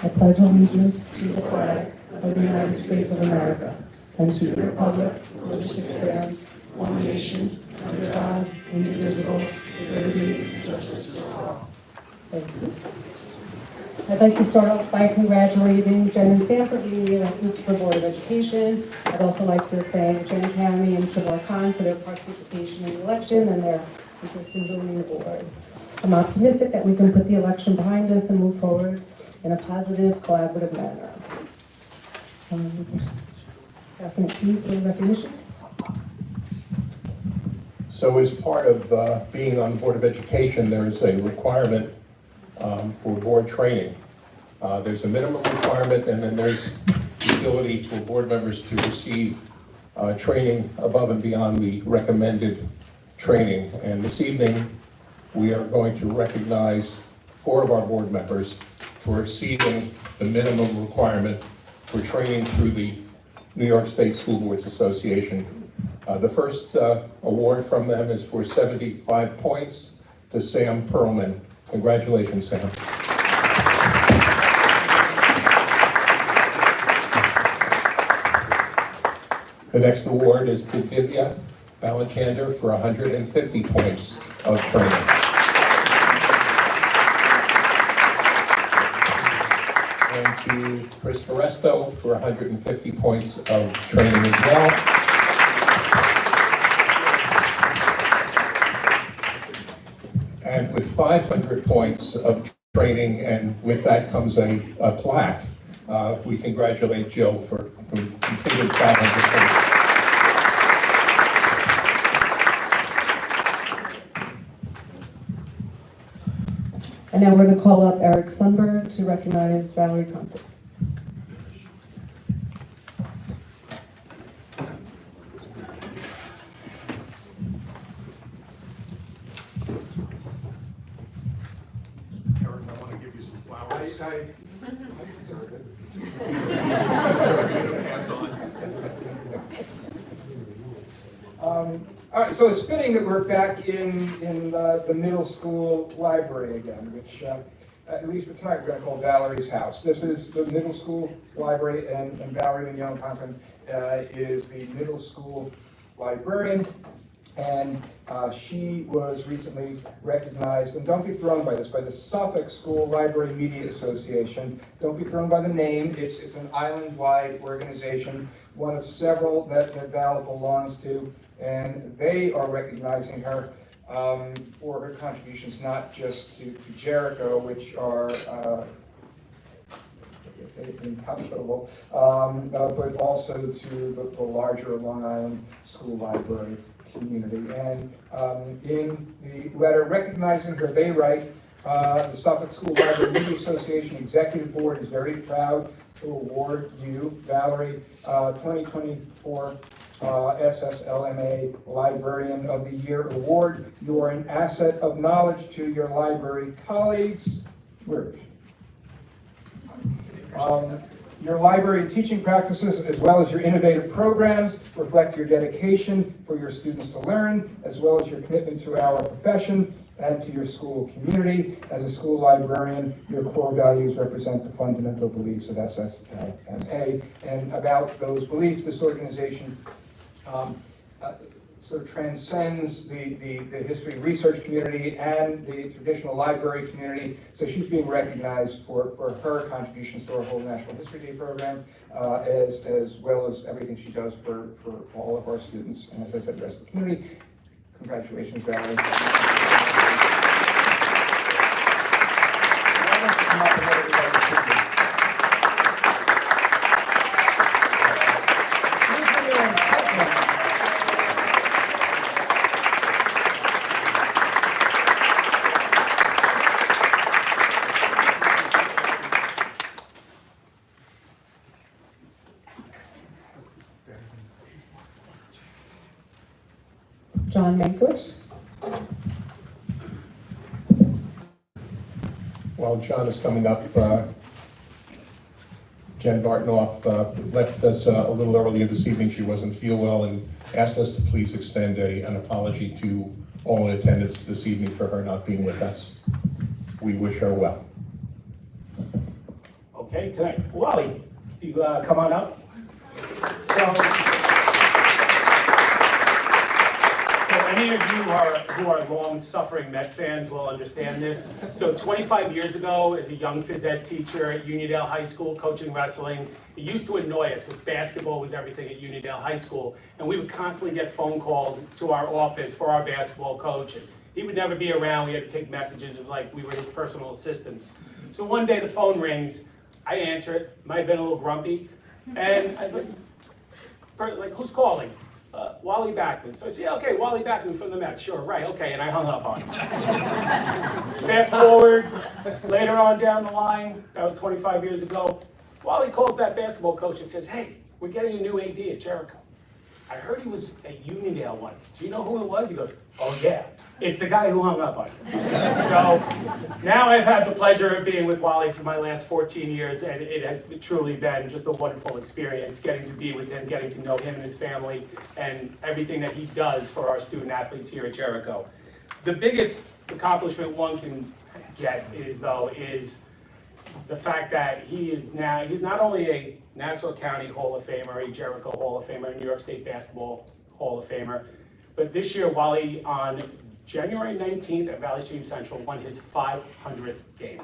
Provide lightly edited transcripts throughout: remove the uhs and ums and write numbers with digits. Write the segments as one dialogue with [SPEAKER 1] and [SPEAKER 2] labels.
[SPEAKER 1] I pledge allegiance to the flag of the United States of America and to the republic for which it stands, one nation, under God, indivisible, with liberty and justice for all. Thank you. I'd like to start off by congratulating Jen and Sam for being elected to the Board of Education. I'd also like to thank Jen County and Shabar Khan for their participation in the election and their interest in joining the board. I'm optimistic that we can put the election behind us and move forward in a positive, collaborative manner. Passing it to you for recognition.
[SPEAKER 2] So as part of being on the Board of Education, there is a requirement for board training. There's a minimum requirement, and then there's the ability for board members to receive training above and beyond the recommended training. And this evening, we are going to recognize 4 of our board members for exceeding the minimum requirement for training through the New York State School Boards Association. The first award from them is for 75 points to Sam Perlman. Congratulations, Sam. The next award is to Divya Balachander for 150 points of training. And to Chris Foresto for 150 points of training as well. And with 500 points of training, and with that comes a plaque, we congratulate Jill for completing 500 points.
[SPEAKER 1] And now we're going to call up Eric Sundberg to recognize Valerie Compton.
[SPEAKER 2] Eric, I want to give you some flowers.
[SPEAKER 3] All right, so it's fitting that we're back in the middle school library again, which at least for tonight we're going to call Valerie's house. This is the middle school library, and Valerie Mignon-Compton is the middle school librarian, and she was recently recognized, and don't be thrown by this, by the Suffolk School Library Media Association. Don't be thrown by the name. It's an island-wide organization, one of several that Val belongs to. And they are recognizing her for her contributions, not just to Jericho, which are incomparable, but also to the larger Long Island School Library community. And in the letter recognizing her, they write, the Suffolk School Library Media Association Executive Board is very proud to award you, Valerie, 2024 SSLMA Librarian of the Year Award. You are an asset of knowledge to your library colleagues. Where is she? Your library teaching practices, as well as your innovative programs, reflect your dedication for your students to learn, as well as your commitment to our profession and to your school community. As a school librarian, your core values represent the fundamental beliefs of SSLMA. And about those beliefs, this organization sort of transcends the history research community and the traditional library community. So she's being recognized for her contributions to our whole National History Day program, as well as everything she does for all of our students, and as I said, the rest of the community. Congratulations, Valerie.
[SPEAKER 1] John Mankiewicz.
[SPEAKER 2] While John is coming up, Jen Bartnoff left us a little earlier this evening. She wasn't feel well and asked us to please extend an apology to all in attendance this evening for her not being with us. We wish her well.
[SPEAKER 3] Okay.
[SPEAKER 4] Okay, tonight, Wally, do you come on up? So any of you who are long-suffering Met fans will understand this. So 25 years ago, as a young phys ed teacher at Uniondale High School, coaching wrestling, it used to annoy us because basketball was everything at Uniondale High School, and we would constantly get phone calls to our office for our basketball coach. He would never be around. We had to take messages of like we were his personal assistants. So one day the phone rings, I answer it, might have been a little grumpy, and I was like, who's calling? Wally Backman. So I said, yeah, okay, Wally Backman from the Mets. Sure, right, okay, and I hung up on him. Fast forward, later on down the line, that was 25 years ago, Wally calls that basketball coach and says, hey, we're getting a new AD at Jericho. I heard he was at Uniondale once. Do you know who it was? He goes, oh yeah, it's the guy who hung up on you. So now I've had the pleasure of being with Wally for my last 14 years, and it has truly been just a wonderful experience getting to be with him, getting to know him and his family, and everything that he does for our student athletes here at Jericho. The biggest accomplishment one can get is the fact that he's not only a Nassau County Hall of Famer, a Jericho Hall of Famer, a New York State Basketball Hall of Famer, but this year, Wally, on January 19th at Valley Stream Central, won his 500th game.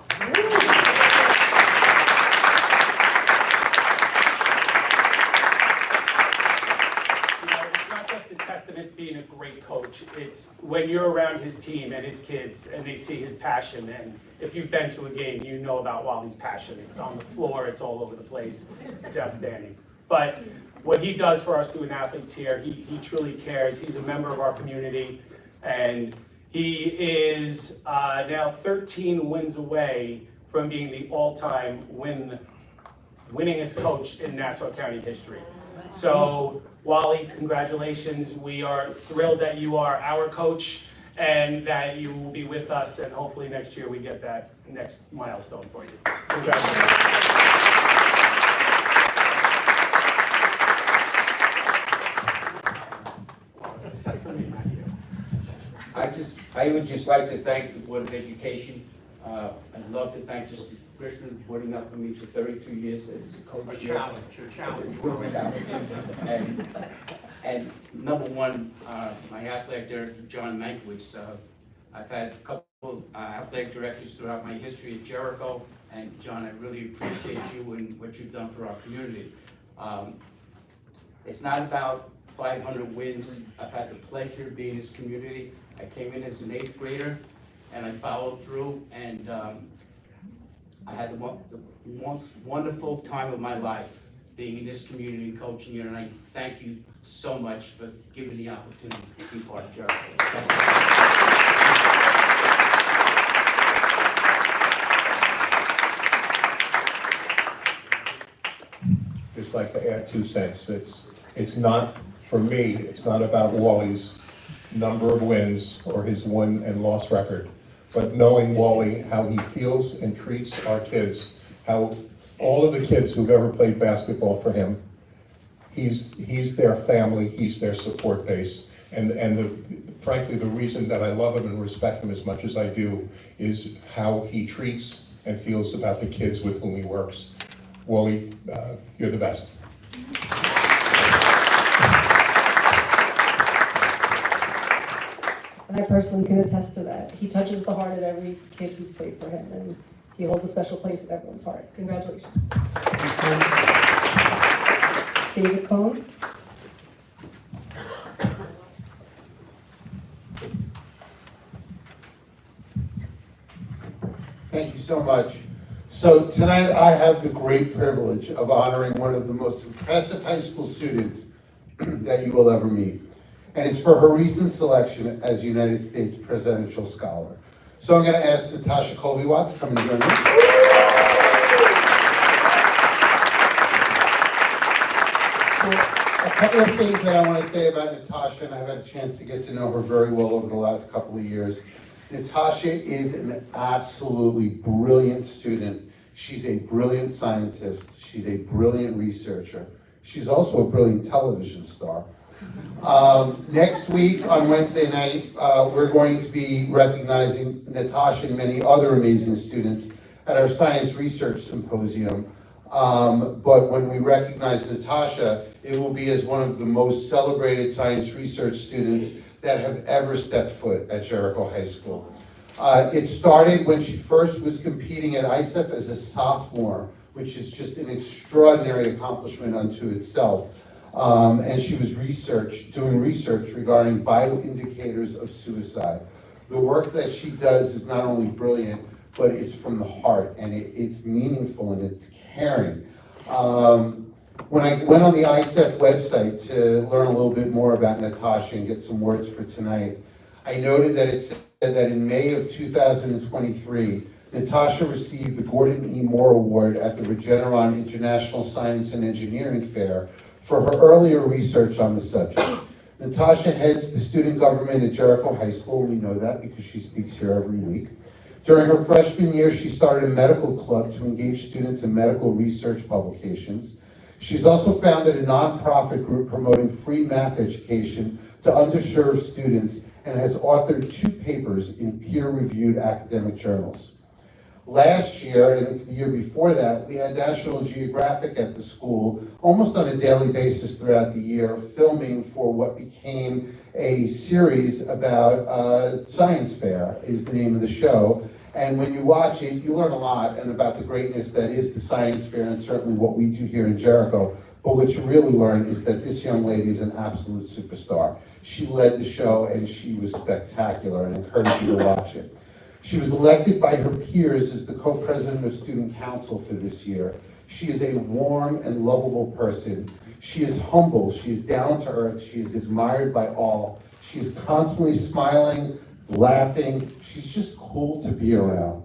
[SPEAKER 4] It's not just a testament to being a great coach. It's when you're around his team and his kids and they see his passion. And if you've been to a game, you know about Wally's passion. It's on the floor, it's all over the place. It's outstanding. But what he does for our student athletes here, he truly cares. He's a member of our community, and he is now 13 wins away from being the all-time winningest coach in Nassau County history. So, Wally, congratulations. We are thrilled that you are our coach and that you will be with us, and hopefully next year we get that next milestone for you. Congratulations.
[SPEAKER 5] I would just like to thank the Board of Education. I'd love to thank Mr. Christman for putting up for me for 32 years as a coach here. And number one, my athletic director, John Mankiewicz. I've had a couple athletic directors throughout my history at Jericho, and John, I really appreciate you and what you've done for our community. It's not about 500 wins. I've had the pleasure of being in this community. I came in as an 8th grader, and I followed through, and I had the most wonderful time of my life being in this community and coaching you, and I thank you so much for giving me the opportunity to be part of Jericho.
[SPEAKER 2] Just like to add 2 cents. It's not, for me, it's not about Wally's number of wins or his win and loss record, but knowing Wally, how he feels and treats our kids, how all of the kids who've ever played basketball for him, he's their family, he's their support base, and frankly, the reason that I love him and respect him as much as I do is how he treats and feels about the kids with whom he works. Wally, you're the best.
[SPEAKER 1] And I personally can attest to that. He touches the heart of every kid who's played for him, and he holds a special place in everyone's heart. Congratulations. David Cohn.
[SPEAKER 6] Thank you so much. So tonight I have the great privilege of honoring one of the most impressive high school students that you will ever meet. And it's for her recent selection as United States Presidential Scholar. So I'm going to ask Natasha to come and join me. A couple of things that I want to say about Natasha, and I've had a chance to get to know her very well over the last couple of years. Natasha is an absolutely brilliant student. She's a brilliant scientist. She's a brilliant researcher. She's also a brilliant television star. Next week on Wednesday night, we're going to be recognizing Natasha and many other amazing students at our Science Research Symposium. But when we recognize Natasha, it will be as one of the most celebrated science research students that have ever stepped foot at Jericho High School. It started when she first was competing at ISEF as a sophomore, which is just an extraordinary accomplishment unto itself. And she was doing research regarding bioindicators of suicide. The work that she does is not only brilliant, but it's from the heart, and it's meaningful and it's caring. When I went on the ISEF website to learn a little bit more about Natasha and get some words for tonight, I noted that it said that in May of 2023, Natasha received the Gordon E. Moore Award at the Regeneron International Science and Engineering Fair for her earlier research on the subject. Natasha heads the student government at Jericho High School, and we know that because she speaks here every week. During her freshman year, she started a medical club to engage students in medical research publications. She's also founded a nonprofit group promoting free math education to underserved students and has authored 2 papers in peer-reviewed academic journals. Last year, and the year before that, we had National Geographic at the school almost on a daily basis throughout the year, filming for what became a series about Science Fair, is the name of the show. And when you watch it, you learn a lot and about the greatness that is the Science Fair and certainly what we do here in Jericho. But what you really learn is that this young lady is an absolute superstar. She led the show and she was spectacular, and I encourage you to watch it. She was elected by her peers as the co-president of Student Council for this year. She is a warm and lovable person. She is humble, she is down to earth, she is admired by all. She is constantly smiling, laughing. She's just cool to be around.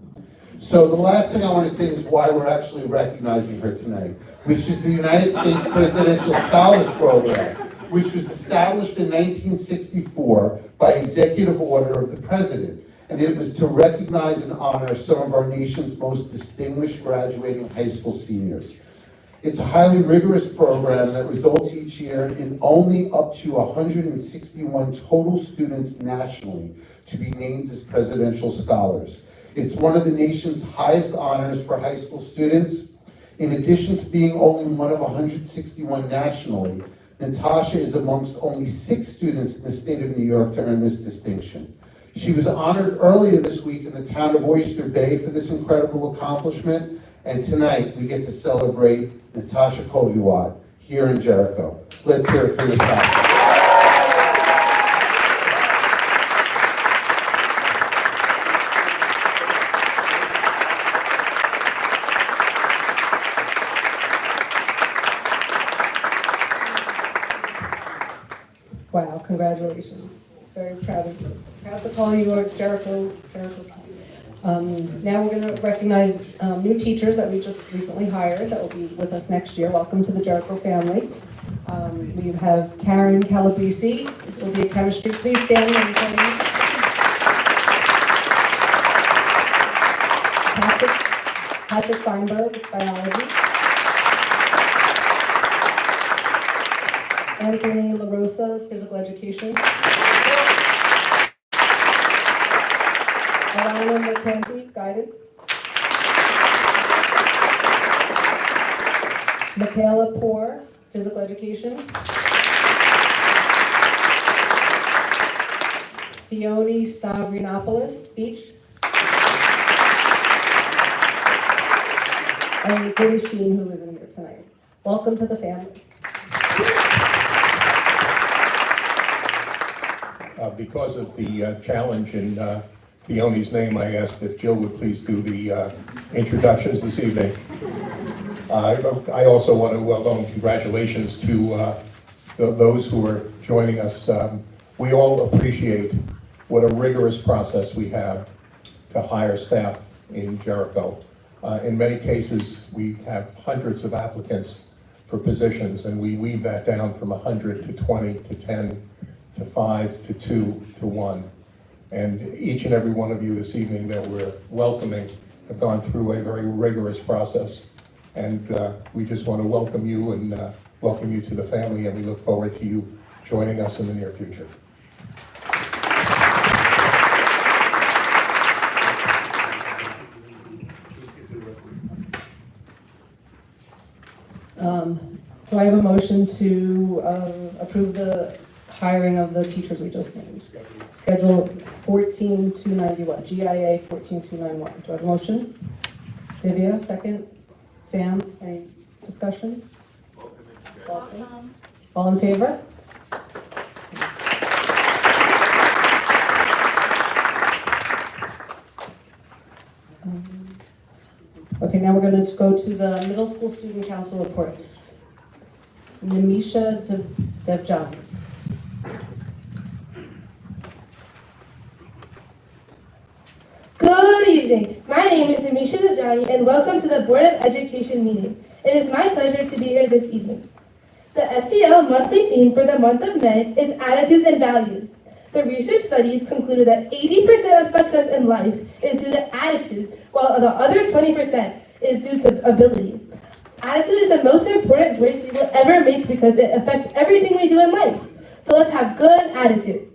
[SPEAKER 6] So the last thing I want to say is why we're actually recognizing her tonight, which is the United States Presidential Scholars Program, which was established in 1964 by executive order of the president. And it was to recognize and honor some of our nation's most distinguished graduating high school seniors. It's a highly rigorous program that results each year in only up to 161 total students nationally to be named as presidential scholars. It's one of the nation's highest honors for high school students. In addition to being only one of 161 nationally, Natasha is amongst only 6 students in the state of New York to earn this distinction. She was honored earlier this week in the town of Oyster Bay for this incredible accomplishment, and tonight we get to celebrate Natasha Kovat here in Jericho. Let's hear it for Natasha.
[SPEAKER 1] Wow, congratulations. Very proud of you. Proud to call you our Jericho. Now we're going to recognize new teachers that we just recently hired that will be with us next year. Welcome to the Jericho family. We have Karen Calabrese, who will be a chemistry. Please stand and join me. Patrick Feinberg, biology. Anthony LaRosa, physical education. Alana McKenzie, guidance. Michaela Poor, physical education. Fiona Stavrinopoulos, speech. And British Jean, who isn't here tonight. Welcome to the family.
[SPEAKER 2] Because of the challenge in Fiona's name, I asked if Jill would please do the introductions this evening. I also want to welcome congratulations to those who are joining us. We all appreciate what a rigorous process we have to hire staff in Jericho. In many cases, we have hundreds of applicants for positions, and we weave that down from 100 to 20 to 10 to 5 to 2 to 1. And each and every one of you this evening that we're welcoming have gone through a very rigorous process. And we just want to welcome you and welcome you to the family, and we look forward to you joining us in the near future.
[SPEAKER 1] Do I have a motion to approve the hiring of the teachers we just named? Schedule 14291, GIA 14291. Do I have a motion? Divya, second. Sam, any discussion? All in favor? Okay, now we're going to go to the middle school student council report. Nimisha Devjani.
[SPEAKER 7] Good evening. My name is Natasha and welcome to the Board of Education meeting. It is my pleasure to be here this evening. The SEL monthly theme for the month of May is attitudes and values. The research studies concluded that 80% of success in life is due to attitude, while the other 20% is due to ability. Attitude is the most important choice we will ever make because it affects everything we do in life. So let's have good attitude.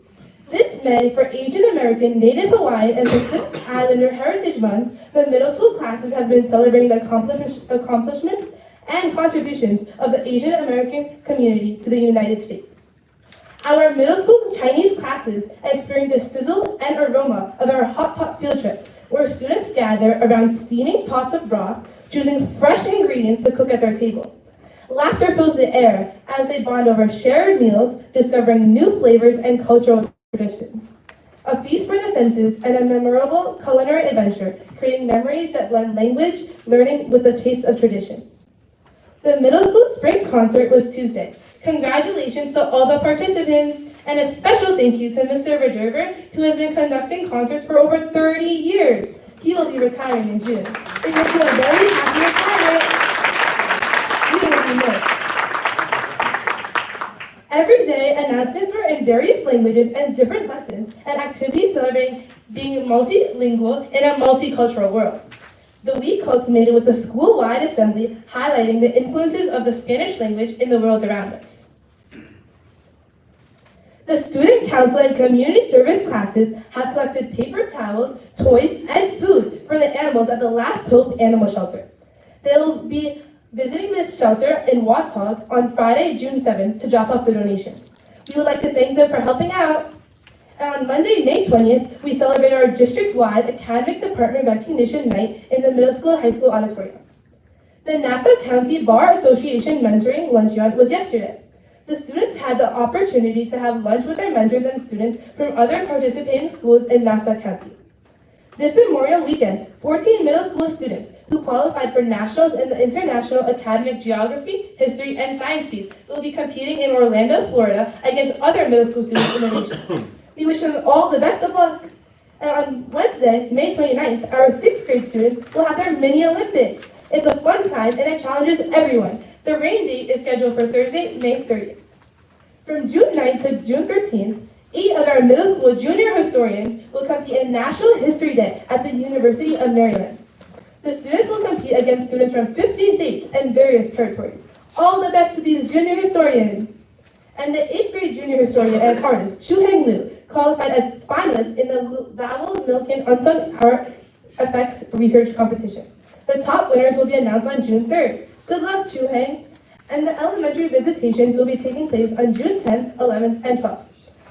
[SPEAKER 7] This May, for Asian American, Native Hawaiian, and Pacific Islander Heritage Month, the middle school classes have been celebrating the accomplishments and contributions of the Asian American community to the United States. Our middle school Chinese classes experienced the sizzle and aroma of our hot pot field trip, where students gather around steaming pots of broth, choosing fresh ingredients to cook at their table. Laughter fills the air as they bond over shared meals, discovering new flavors and cultural traditions. A feast for the senses and a memorable culinary adventure, creating memories that blend language, learning with the taste of tradition. The middle school spring concert was Tuesday. Congratulations to all the participants, and a special thank you to Mr. Reserver, who has been conducting concerts for over 30 years. He will be retiring in June. We wish you a very happy retirement. You will be missed. Every day, announcements were in various languages and different lessons and activities celebrating being multilingual in a multicultural world. The week culminated with a school-wide assembly highlighting the influences of the Spanish language in the world around us. The Student Council and Community Service classes have collected paper towels, toys, and food for the animals at the Last Hope Animal Shelter. They'll be visiting this shelter in Watauga on Friday, June 7th to drop off the donations. We would like to thank them for helping out. And on Monday, May 20th, we celebrate our district-wide Academic Department Recognition Night in the middle school high school auditorium. The Nassau County Bar Association Mentoring Luncheon was yesterday. The students had the opportunity to have lunch with their mentors and students from other participating schools in Nassau County. This Memorial Weekend, 14 middle school students who qualified for nationals in the International Academic Geography, History, and Science Feast will be competing in Orlando, Florida against other middle school students in the nation. We wish them all the best of luck. And on Wednesday, May 29th, our 6th grade students will have their mini Olympics. It's a fun time and it challenges everyone. The rain date is scheduled for Thursday, May 30th. From June 9th to June 13th, 8 of our middle school junior historians will compete in National History Day at the University of Maryland. The students will compete against students from 50 states and various territories. All the best to these junior historians. And the 8th grade junior historian and artist, Chu-Heng Liu, qualified as finalist in the Lowell Milken Unsung Art Effects Research Competition. The top winners will be announced on June 3rd. Good luck, Chu-Heng. And the elementary visitations will be taking place on June 10th, 11th, and 12th.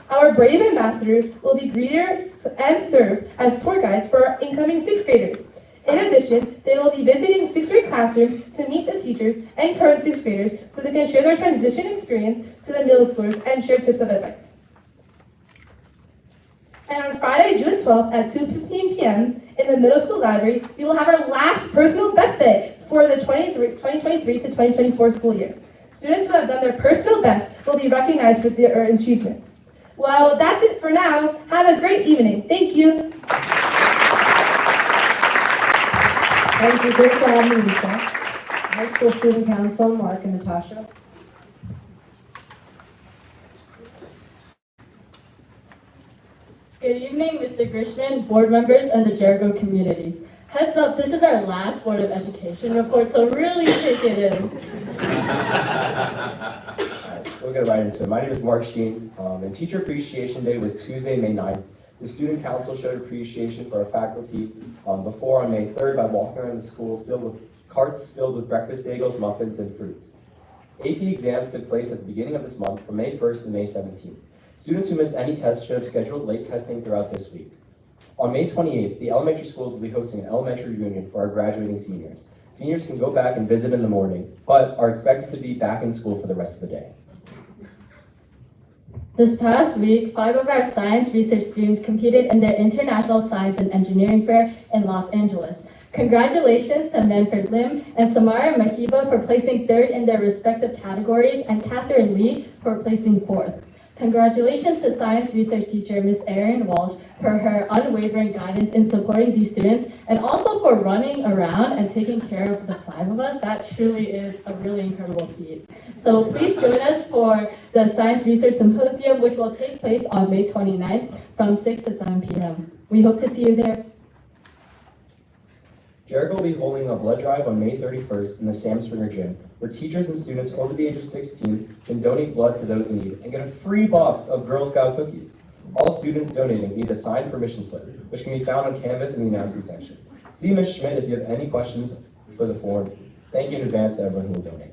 [SPEAKER 7] Our brave ambassadors will be greeters and serve as tour guides for our incoming 6th graders. In addition, they will be visiting 6th grade classrooms to meet the teachers and current 6th graders so they can share their transition experience to the middle schoolers and share tips of advice. And on Friday, June 12th at 2:15 p.m. in the middle school library, we will have our last personal best day for the 2023 to 2024 school year. Students who have done their personal best will be recognized for their achievements. Well, that's it for now. Have a great evening. Thank you.
[SPEAKER 1] Thank you. Great job, Nimisha. High School Student Council, Mark and Natasha.
[SPEAKER 8] Good evening, Mr. Grishman, board members, and the Jericho community. Heads up, this is our last Board of Education report, so really take it in.
[SPEAKER 9] We'll get right into it. My name is Mark Sheen, and Teacher Appreciation Day was Tuesday, May 9th. The Student Council showed appreciation for our faculty before on May 3rd by walking around the school filled with carts filled with breakfast bagels, muffins, and fruits. AP exams took place at the beginning of this month from May 1st to May 17th. Students who missed any tests should have scheduled late testing throughout this week. On May 28th, the elementary schools will be hosting an elementary reunion for our graduating seniors. Seniors can go back and visit in the morning, but are expected to be back in school for the rest of the day.
[SPEAKER 8] This past week, 5 of our science research students competed in their International Science and Engineering Fair in Los Angeles. Congratulations to Manfred Lim and Samara Mahiba for placing 3rd in their respective categories, and Catherine Lee for placing 4th. Congratulations to science research teacher Ms. Erin Walsh for her unwavering guidance in supporting these students, and also for running around and taking care of the 5 of us. That truly is a really incredible feat. So please join us for the Science Research Symposium, which will take place on May 29th from 6 to 7 p.m. We hope to see you there.
[SPEAKER 9] Jericho will be holding a blood drive on May 31st in the Sam Springer Gym, where teachers and students over the age of 16 can donate blood to those in need and get a free box of Girl Scout cookies. All students donating need a signed permission slip, which can be found on Canvas in the announcement section. See Ms. Schmidt if you have any questions for the form. Thank you in advance to everyone who will donate.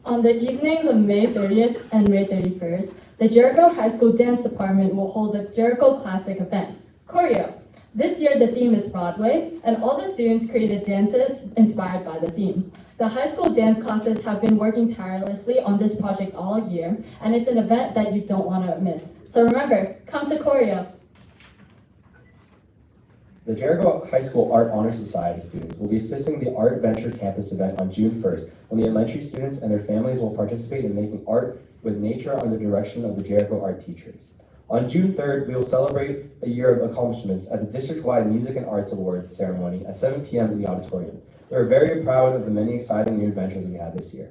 [SPEAKER 8] On the evenings of May 30th and May 31st, the Jericho High School Dance Department will hold a Jericho Classic event, Choreo. This year, the theme is Broadway, and all the students created dances inspired by the theme. The high school dance classes have been working tirelessly on this project all year, and it's an event that you don't want to miss. So remember, come to Choreo.
[SPEAKER 9] The Jericho High School Art Honor Society students will be assisting the Art Venture Campus event on June 1st, when the elementary students and their families will participate in making art with nature under the direction of the Jericho art teachers. On June 3rd, we will celebrate a year of accomplishments at the district-wide Music and Arts Award ceremony at 7 p.m. in the auditorium. We are very proud of the many exciting new adventures we had this year.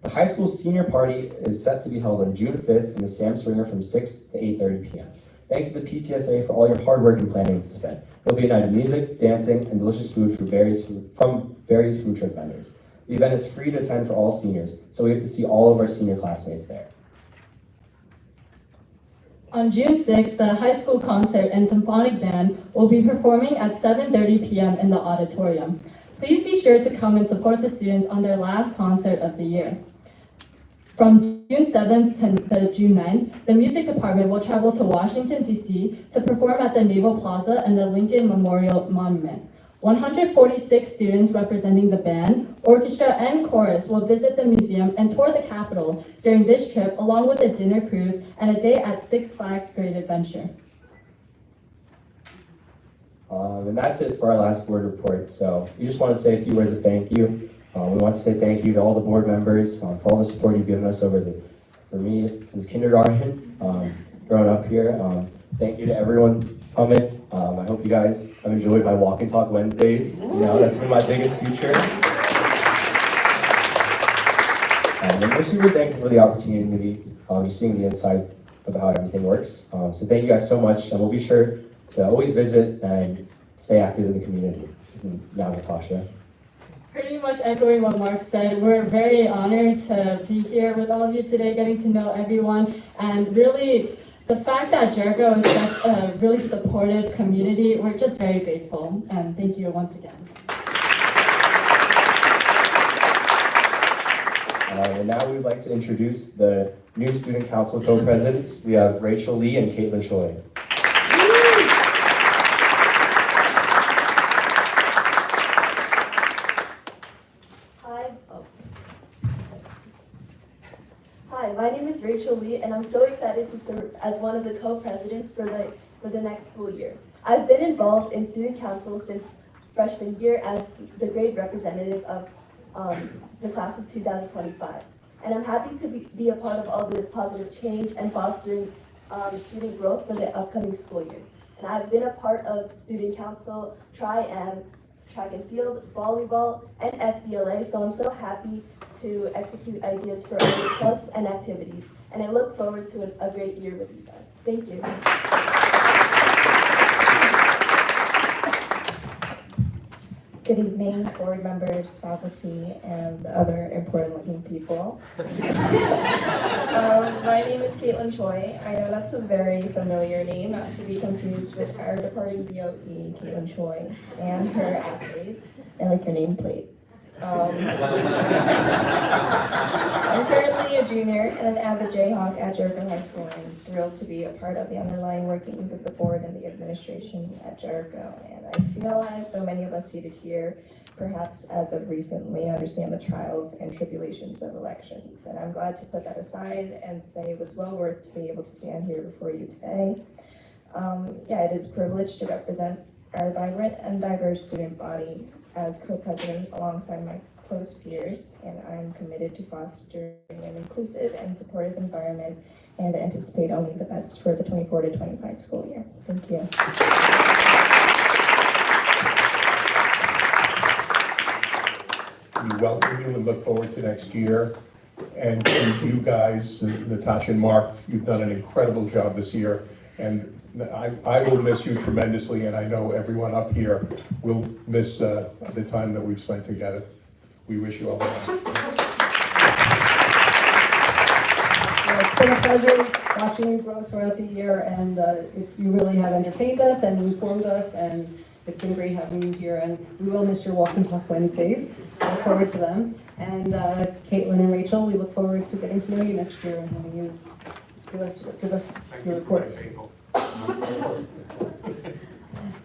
[SPEAKER 9] The high school senior party is set to be held on June 5th in the Sam Springer from 6 to 8:30 p.m. Thanks to the PTSA for all your hard work in planning this event. There will be a night of music, dancing, and delicious food from various food truck vendors. The event is free to attend for all seniors, so we hope to see all of our senior classmates there.
[SPEAKER 8] On June 6th, the high school concert and symphonic band will be performing at 7:30 p.m. in the auditorium. Please be sure to come and support the students on their last concert of the year. From June 7th to June 9th, the music department will travel to Washington, D.C. to perform at the Naval Plaza and the Lincoln Memorial Monument. 146 students representing the band, orchestra, and chorus will visit the museum and tour the Capitol during this trip, along with a dinner cruise and a day at Six Flags Great Adventure.
[SPEAKER 9] And that's it for our last board report. So we just want to say a few words of thank you. We want to say thank you to all the board members for all the support you've given us for me since kindergarten, growing up here. Thank you to everyone coming. I hope you guys have enjoyed my walk and talk Wednesdays. You know, that's been my biggest feature. And we're super thankful for the opportunity to be just seeing the inside of how everything works. So thank you guys so much, and we'll be sure to always visit and stay active in the community. Now, Natasha.
[SPEAKER 8] Pretty much echoing what Mark said, we're very honored to be here with all of you today, getting to know everyone, and really the fact that Jericho is such a really supportive community, we're just very grateful, and thank you once again.
[SPEAKER 9] And now we'd like to introduce the new Student Council co-presidents. We have Rachel Lee and Caitlin Choi.
[SPEAKER 10] Hi, my name is Rachel Lee, and I'm so excited to serve as one of the co-presidents for the next school year. I've been involved in student council since freshman year as the grade representative of the class of 2025. And I'm happy to be a part of all the positive change and fostering student growth for the upcoming school year. And I've been a part of student council, track and field, volleyball, and FBLA, so I'm so happy to execute ideas for other clubs and activities. And I look forward to a great year with you guys. Thank you.
[SPEAKER 1] Good evening, board members, faculty, and other important looking people. My name is Caitlin Choi. I know that's a very familiar name, not to be confused with our departing BOE, Caitlin Choi, and her athletes. I like your nameplate.
[SPEAKER 11] I'm currently a junior and an avid Jayhawk at Jericho High School, and I'm thrilled to be a part of the underlying workings of the board and the administration at Jericho. And I feel as though many of us seated here, perhaps as of recently, understand the trials and tribulations of elections. And I'm glad to put that aside and say it was well worth to be able to stand here before you today. It is a privilege to represent our vibrant and diverse student body as co-president alongside my close peers, and I'm committed to fostering an inclusive and supportive environment and anticipate only the best for the 24 to 25 school year. Thank you.
[SPEAKER 2] We welcome you and look forward to next year. And to you guys, Natasha and Mark, you've done an incredible job this year. And I will miss you tremendously, and I know everyone up here will miss the time that we've spent together. We wish you all the best.
[SPEAKER 12] It's been a pleasure watching you grow throughout the year, and you really have entertained us and informed us, and it's been great having you here, and we will miss your Walk and Talk Wednesdays. Look forward to them. And Caitlin and Rachel, we look forward to getting to know you next year and having you give us your reports.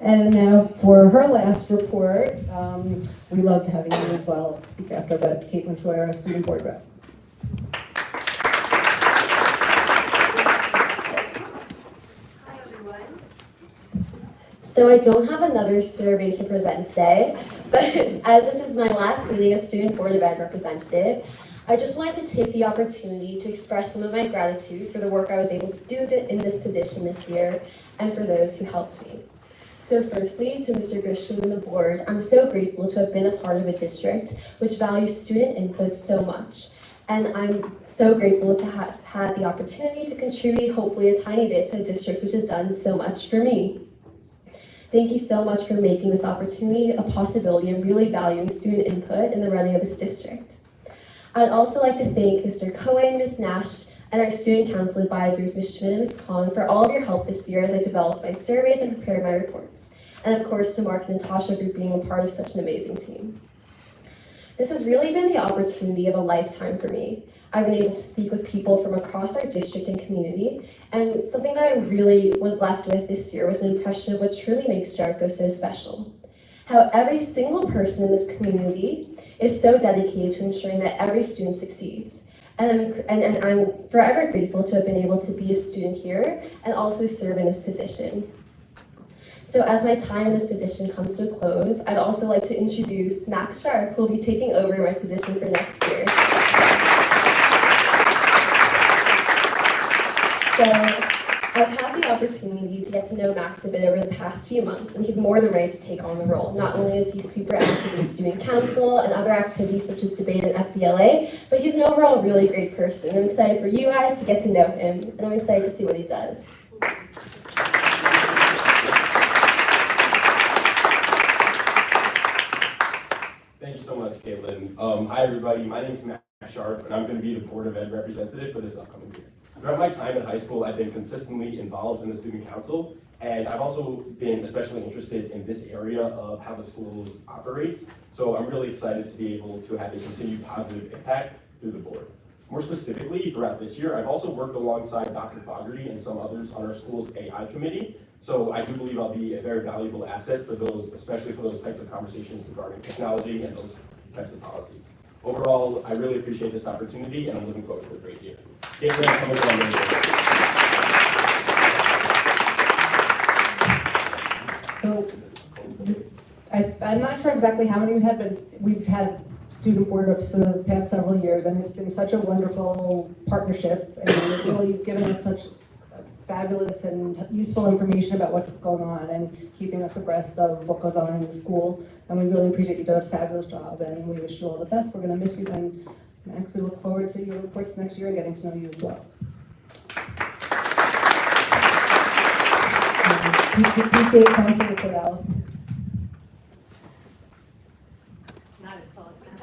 [SPEAKER 12] And now for her last report, we loved having you as well speak after, but Caitlin Troyer, our student board rep.
[SPEAKER 10] Hi everyone. So I don't have another survey to present today, but as this is my last meeting as student board of ed representative, I just wanted to take the opportunity to express some of my gratitude for the work I was able to do in this position this year and for those who helped me. So firstly, to Mr. Grisham and the board, I'm so grateful to have been a part of a district which values student input so much. And I'm so grateful to have had the opportunity to contribute hopefully a tiny bit to a district which has done so much for me. Thank you so much for making this opportunity a possibility of really valuing student input in the running of this district. I'd also like to thank Mr. Cohen, Ms. Nash, and our student council advisors, Ms. Schmidt and Ms. Collin, for all of your help this year as I developed my surveys and prepared my reports. And of course to Mark and Natasha for being a part of such an amazing team. This has really been the opportunity of a lifetime for me. I've been able to speak with people from across our district and community, and something that I really was left with this year was an impression of what truly makes Jericho so special. How every single person in this community is so dedicated to ensuring that every student succeeds. And I'm forever grateful to have been able to be a student here and also serve in this position. So as my time in this position comes to a close, I'd also like to introduce Max Sharp, who will be taking over my position for next year. So I've had the opportunity to get to know Max a bit over the past few months, and he's more than ready to take on the role. Not only is he super active in student council and other activities such as debate and FBLA, but he's an overall really great person. I'm excited for you guys to get to know him, and I'm excited to see what he does.
[SPEAKER 13] Thank you so much, Caitlin. Hi everybody, my name is Matt Sharp, and I'm going to be the Board of Ed representative for this upcoming year. Throughout my time in high school, I've been consistently involved in the student council, and I've also been especially interested in this area of how the school operates. So I'm really excited to be able to have a continued positive impact through the board. More specifically, throughout this year, I've also worked alongside Dr. Fogarty and some others on our school's AI committee. So I do believe I'll be a very valuable asset for those, especially for those types of conversations regarding technology and those types of policies. Overall, I really appreciate this opportunity, and I'm looking forward to a great year.
[SPEAKER 12] So I'm not sure exactly how many we had, but we've had student board reps for the past several years, and it's been such a wonderful partnership, and really you've given us such fabulous and useful information about what's going on and keeping us abreast of what goes on in the school. And we really appreciate you did a fabulous job, and we wish you all the best. We're going to miss you, and Max, we look forward to your reports next year and getting to know you as well. PTA Council Report, Alice.
[SPEAKER 14] Not as tall as Matt.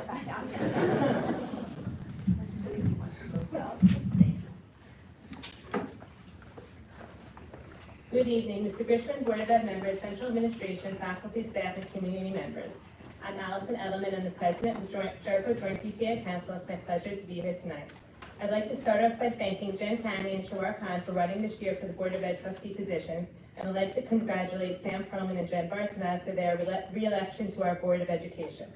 [SPEAKER 14] Good evening, Mr. Grisham, Board of Ed members, Central Administration, faculty, staff, and community members.
[SPEAKER 15] I'm Allison Edelman, I'm the president of the Jericho Joint PTA Council. It's my pleasure to be here tonight. I'd like to start off by thanking Jen Canny and Shawar Khan for running this year for the Board of Ed trustee positions, and I'd like to congratulate Sam Perlman and Jen Bartonat for their re-election to our Board of Education.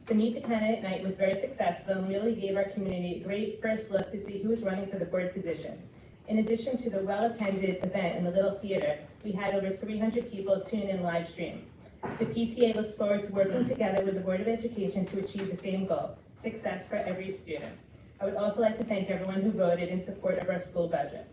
[SPEAKER 15] The Meet the Candidate Night was very successful and really gave our community a great first look to see who was running for the board positions. In addition to the well-attended event in the Little Theater, we had over 300 people tune in live stream. The PTA looks forward to working together with the Board of Education to achieve the same goal, success for every student. I would also like to thank everyone who voted in support of our school budget.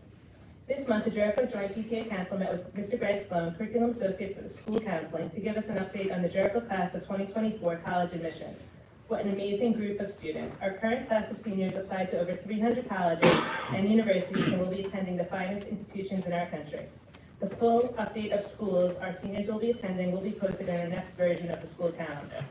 [SPEAKER 15] This month, the Jericho Joint PTA Council met with Mr. Greg Sloan, Curriculum Associate for School Counseling, to give us an update on the Jericho class of 2024 college admissions. What an amazing group of students. Our current class of seniors applied to over 300 colleges and universities and will be attending the finest institutions in our country. The full update of schools our seniors will be attending will be posted in our next version of the school calendar.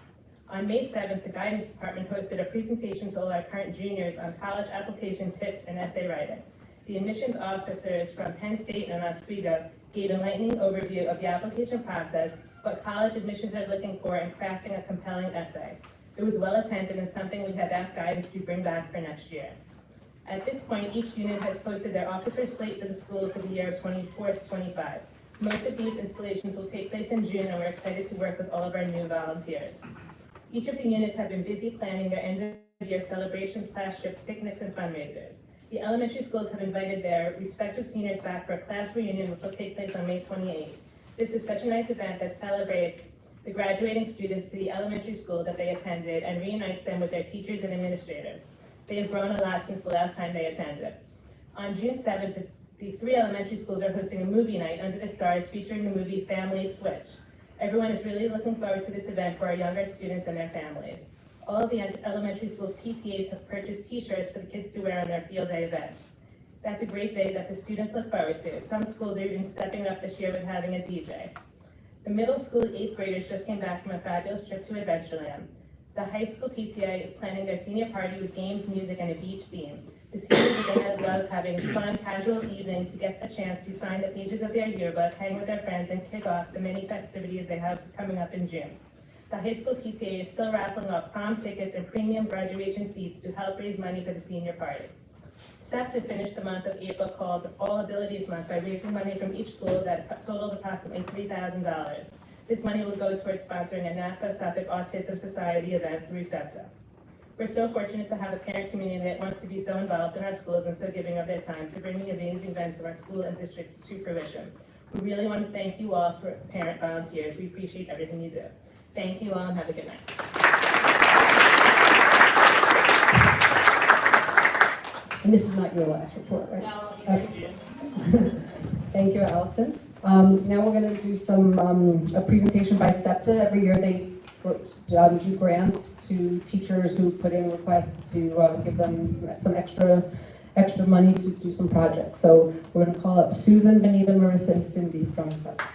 [SPEAKER 15] On May 7th, the Guidance Department hosted a presentation to all our current juniors on college application tips and essay writing. The admissions officers from Penn State and Oswego gave an enlightening overview of the application process, what college admissions are looking for, and crafting a compelling essay. It was well attended and something we have asked Guidance to bring back for next year. At this point, each unit has posted their officer slate for the school for the year of 24 to 25. Most of these installations will take place in June, and we're excited to work with all of our new volunteers. Each of the units have been busy planning their end-of-year celebrations, class trips, picnics, and fundraisers. The elementary schools have invited their respective seniors back for a class reunion, which will take place on May 28th. This is such a nice event that celebrates the graduating students to the elementary school that they attended and reunites them with their teachers and administrators. They have grown a lot since the last time they attended. On June 7th, the 3 elementary schools are hosting a movie night under the stars featuring the movie Family Switch. Everyone is really looking forward to this event for our younger students and their families. All of the elementary schools' PTAs have purchased t-shirts for the kids to wear on their field day events. That's a great day that the students look forward to. Some schools are even stepping it up this year with having a DJ. The middle school 8th graders just came back from a fabulous trip to Adventureland. The high school PTA is planning their senior party with games, music, and a beach theme. The seniors are going to love having a fun, casual evening to get a chance to sign the pages of their yearbook, hang with their friends, and kick off the many festivities they have coming up in June. The high school PTA is still raffling off prom tickets and premium graduation seats to help raise money for the senior party. SEPTA finished the month of April called All Abilities Month by raising money from each school that totaled approximately $3,000. This money will go towards sponsoring a Nassau-Suffolk Autism Society event through SEPTA. We're so fortunate to have a parent community that wants to be so involved in our schools and so giving of their time to bring the amazing events of our school and district to fruition. We really want to thank you all for parent volunteers. We appreciate everything you do. Thank you all and have a good night.
[SPEAKER 12] And this is not your last report, right?
[SPEAKER 15] No,
[SPEAKER 12] Okay. Thank you, Allison. Now we're going to do some a presentation by SEPTA. Every year they do grants to teachers who put in requests to give them some extra money to do some projects. So we're going to call up Susan, Benita, Marissa, and Cindy from SEPTA.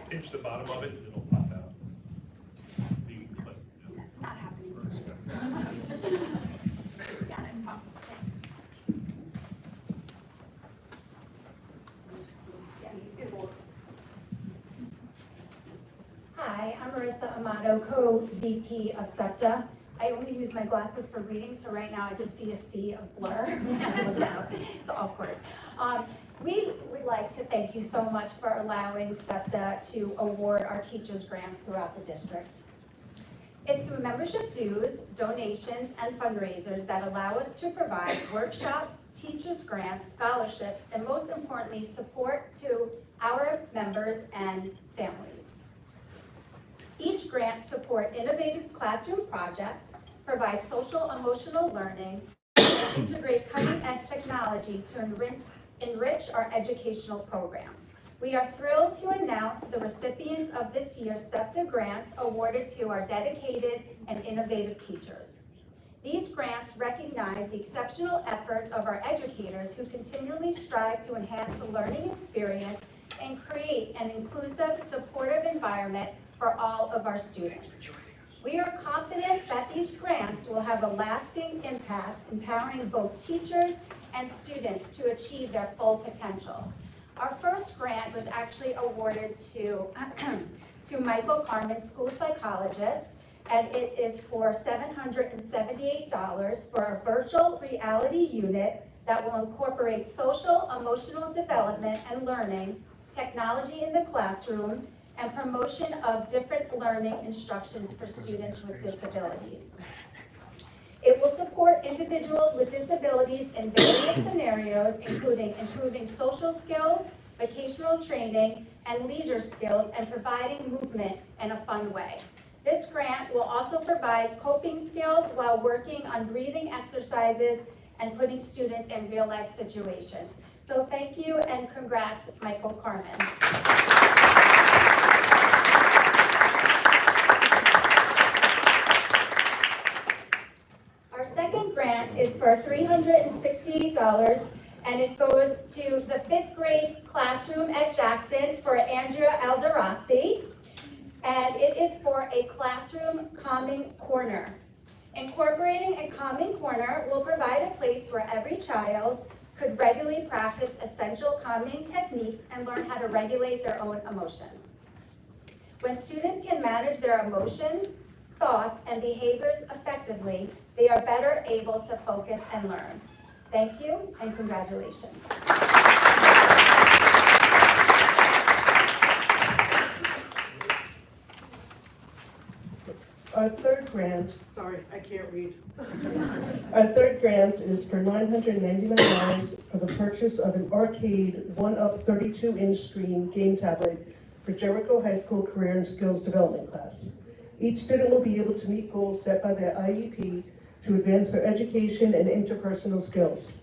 [SPEAKER 16] Pinch the bottom of it and it'll pop out.
[SPEAKER 14] Not happening. Got it, awesome, thanks. Hi, I'm Marissa Amato, co-VP of SEPTA. I only use my glasses for reading, so right now I just see a sea of blur. It's awkward. We would like to thank you so much for allowing SEPTA to award our teachers grants throughout the district. It's through membership dues, donations, and fundraisers that allow us to provide workshops, teachers grants, scholarships, and most importantly, support to our members and families. Each grant support innovative classroom projects, provide social emotional learning, and integrate cutting-edge technology to enrich our educational programs. We are thrilled to announce the recipients of this year's SEPTA grants awarded to our dedicated and innovative teachers. These grants recognize the exceptional efforts of our educators who continually strive to enhance the learning experience and create an inclusive, supportive environment for all of our students. We are confident that these grants will have a lasting impact, empowering both teachers and students to achieve their full potential. Our first grant was actually awarded to Michael Carmen, school psychologist, and it is for $778 for a virtual reality unit that will incorporate social, emotional development and learning, technology in the classroom, and promotion of different learning instructions for students with disabilities. It will support individuals with disabilities in various scenarios, including improving social skills, vocational training, and leisure skills, and providing movement in a fun way. This grant will also provide coping skills while working on breathing exercises and putting students in real-life situations. So thank you and congrats, Michael Carmen. Our second grant is for $368, and it goes to the 5th grade classroom at Jackson for Andrea Alderasi, and it is for a classroom calming corner. Incorporating a calming corner will provide a place where every child could regularly practice essential calming techniques and learn how to regulate their own emotions. When students can manage their emotions, thoughts, and behaviors effectively, they are better able to focus and learn. Thank you and congratulations.
[SPEAKER 1] Our third grant, sorry, I can't read. Our third grant is for $999 for the purchase of an arcade 1-up 32-inch screen game tablet for Jericho High School Career and Skills Development class. Each student will be able to meet goals set by their IEP to advance their education and interpersonal skills.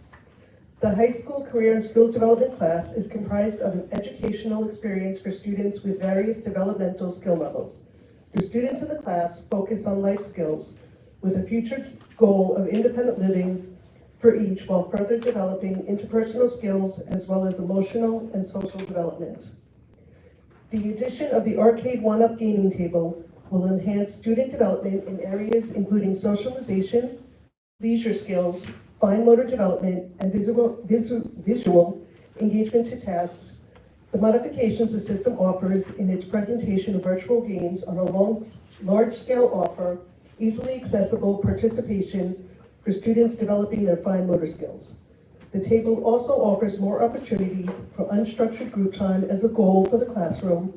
[SPEAKER 1] The high school career and skills development class is comprised of an educational experience for students with various developmental skill levels. The students in the class focus on life skills with a future goal of independent living for each while further developing interpersonal skills as well as emotional and social development. The addition of the arcade 1-up gaming table will enhance student development in areas including socialization, leisure skills, fine motor development, and visual engagement to tasks. The modifications the system offers in its presentation of virtual games on a large-scale offer easily accessible participation for students developing their fine motor skills. The table also offers more opportunities for unstructured group time as a goal for the classroom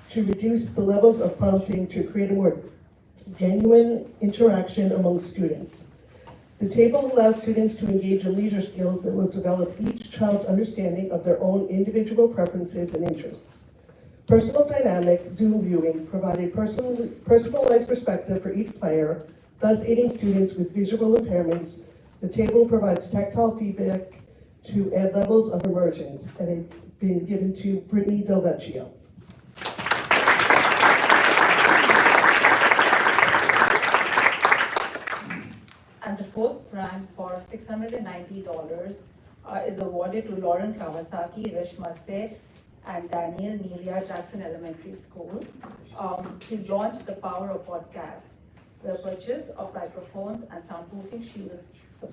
[SPEAKER 1] to reduce the levels of prompting to create a more genuine interaction among students. The table allows students to engage in leisure skills that will develop each child's understanding of their own individual preferences and interests. Personal dynamic Zoom viewing provided personalized perspective for each player, thus aiding students with visual impairments. The table provides tactile feedback to add levels of immersion, and it's been given to Brittany Del Vecchio.
[SPEAKER 17] And the fourth grant for $690 is awarded to Lauren Kawasaki, Rish Masse, and Daniel Nelia, Jackson Elementary School. To launch the power of podcasts. The purchase of microphones and soundproofing shields will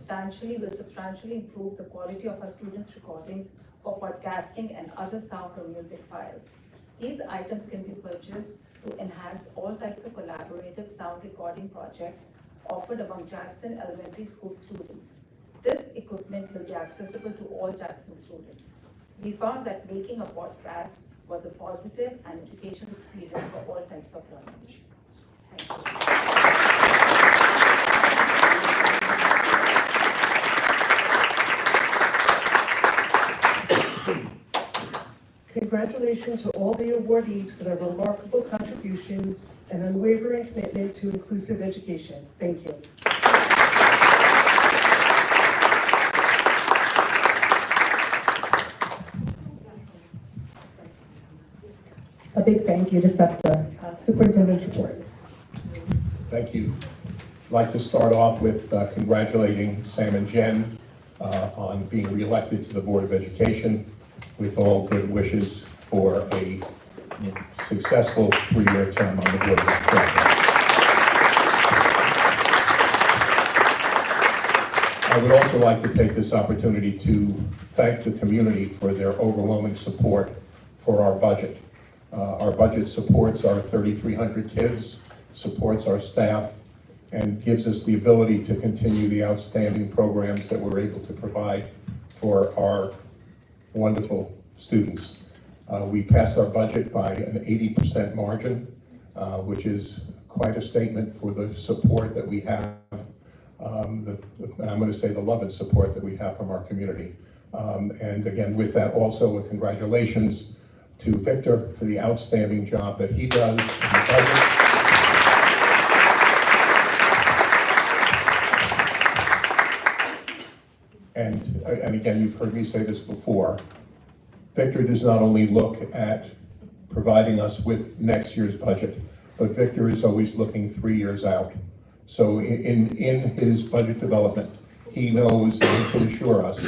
[SPEAKER 17] substantially improve the quality of our students' recordings for podcasting and other sound or music files. These items can be purchased to enhance all types of collaborative sound recording projects offered among Jackson Elementary School students. This equipment will be accessible to all Jackson students. We found that making a podcast was a positive and educational experience for all types of learners. Thank
[SPEAKER 1] you. Congratulations to all the awardees for their remarkable contributions and unwavering commitment to inclusive education. Thank you.
[SPEAKER 12] A big thank you to SEPTA. Superintendent's report.
[SPEAKER 2] Thank you. I'd like to start off with congratulating Sam and Jen on being reelected to the Board of Education, with all good wishes for a successful 3-year term on the Board of Education. I would also like to take this opportunity to thank the community for their overwhelming support for our budget. Our budget supports our 3,300 kids, supports our staff, and gives us the ability to continue the outstanding programs that we're able to provide for our wonderful students. We passed our budget by an 80% margin, which is quite a statement for the support that we have, and I'm going to say the love and support that we have from our community. And again, with that also, a congratulations to Victor for the outstanding job that he does in the budget. And again, you've heard me say this before, Victor does not only look at providing us with next year's budget, but Victor is always looking 3 years out. So in his budget development, he knows and he can assure us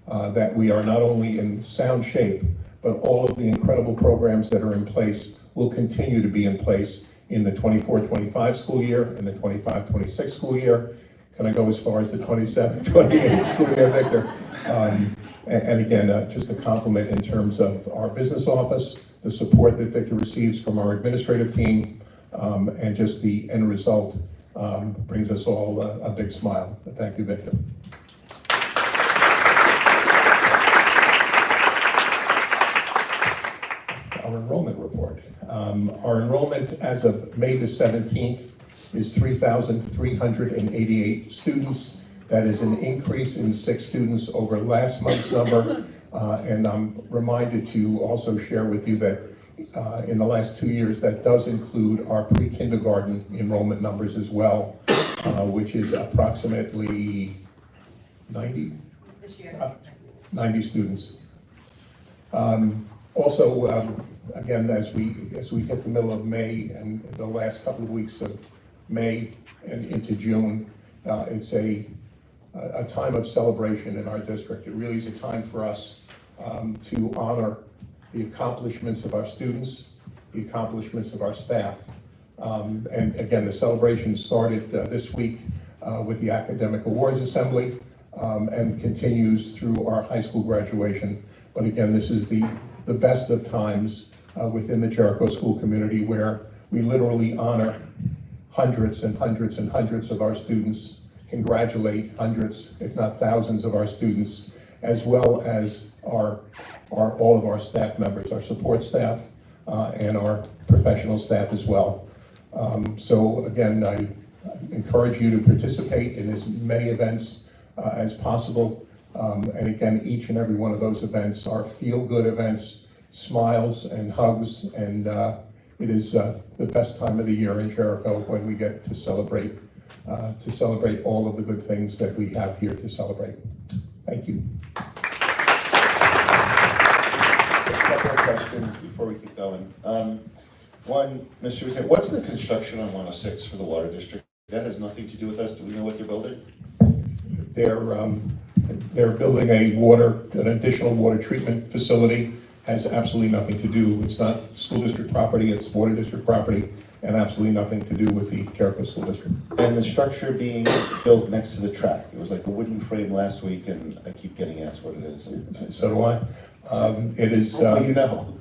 [SPEAKER 2] that we are not only in sound shape, but all of the incredible programs that are in place will continue to be in place in the 24-25 school year, in the 25-26 school year. Can I go as far as the 27-28 school year, Victor? And again, just a compliment in terms of our business office, the support that Victor receives from our administrative team, and just the end result brings us all a big smile. Thank you, Victor. Our enrollment report. Our enrollment as of May the 17th is 3,388 students. That is an increase in 6 students over last month's number. And I'm reminded to also share with you that in the last 2 years, that does include our pre-kindergarten enrollment numbers as well, which is approximately 90?
[SPEAKER 18] This year.
[SPEAKER 2] 90 students. Also, again, as we hit the middle of May and the last couple of weeks of May and into June, it's a time of celebration in our district. It really is a time for us to honor the accomplishments of our students, the accomplishments of our staff. And again, the celebration started this week with the Academic Awards Assembly and continues through our high school graduation. But again, this is the best of times within the Jericho school community, where we literally honor hundreds and hundreds and hundreds of our students, congratulate hundreds, if not thousands of our students, as well as all of our staff members, our support staff, and our professional staff as well. So again, I encourage you to participate in as many events as possible. And again, each and every one of those events are feel-good events, smiles and hugs, and it is the best time of the year in Jericho when we get to celebrate all of the good things that we have here to celebrate. Thank you.
[SPEAKER 19] A couple of questions before we keep going. One, Mr. Superintendent, what's the construction on 106 for the water district? That has nothing to do with us. Do we know what they're building?
[SPEAKER 2] They're building an additional water treatment facility. Has absolutely nothing to do. It's not school district property. It's water district property, and absolutely nothing to do with the Jericho School District.
[SPEAKER 19] And the structure being built next to the track. It was like a wooden frame last week, and I keep getting asked what it is.
[SPEAKER 2] So do I. It is.
[SPEAKER 19] You know.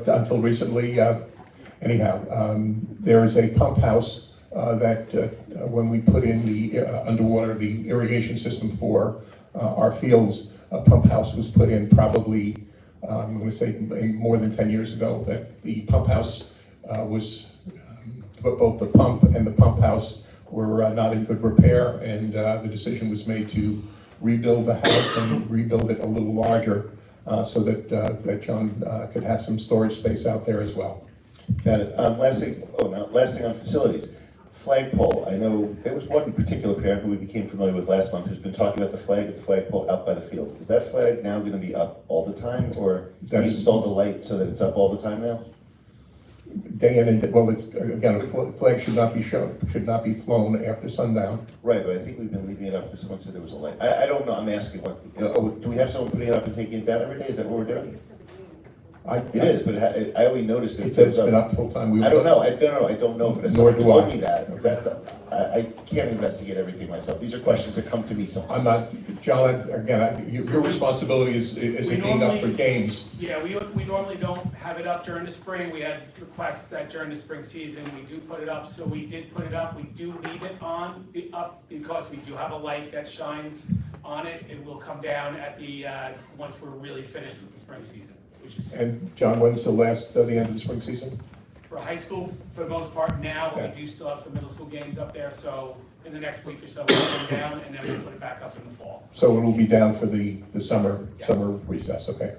[SPEAKER 2] Until recently, anyhow, there is a pump house that when we put in the underwater, the irrigation system for our fields, a pump house was put in probably, I'm going to say more than 10 years ago. That the pump house was, both the pump and the pump house were not in good repair, and the decision was made to rebuild the house and rebuild it a little larger so that John could have some storage space out there as well.
[SPEAKER 19] Got it. Last thing on facilities. Flagpole. I know there was one particular parent who we became familiar with last month who's been talking about the flagpole out by the field. Is that flag now going to be up all the time, or we installed the light so that it's up all the time now?
[SPEAKER 2] Day in and day, well, it's again, a flag should not be flown after sundown.
[SPEAKER 19] Right, but I think we've been leaving it up because someone said there was a light. I don't know. I'm asking what. Do we have someone putting it up and taking it down every day? Is that what we're doing? It is, but I only noticed it.
[SPEAKER 2] It said it's been up full-time.
[SPEAKER 19] I don't know, I don't know, but if
[SPEAKER 2] Nor
[SPEAKER 19] someone
[SPEAKER 2] do I.
[SPEAKER 19] told me that, I can't investigate everything myself. These are questions that come to me sometimes.
[SPEAKER 2] I'm not, John, again, your responsibility is it being up for games?
[SPEAKER 4] Yeah, we normally don't have it up during the spring. We had requests that during the spring season, we do put it up, so we did put it up. We do leave it up because we do have a light that shines on it. It will come down at the, once we're really finished with the spring season, which is.
[SPEAKER 2] And John, when's the end of the spring season?
[SPEAKER 4] For high school, for the most part now,
[SPEAKER 2] Yeah.
[SPEAKER 4] we do still have some middle school games up there, so in the next week or so, we'll put them down, and then we'll put it back up in the fall.
[SPEAKER 2] So it will be down for the summer recess, okay?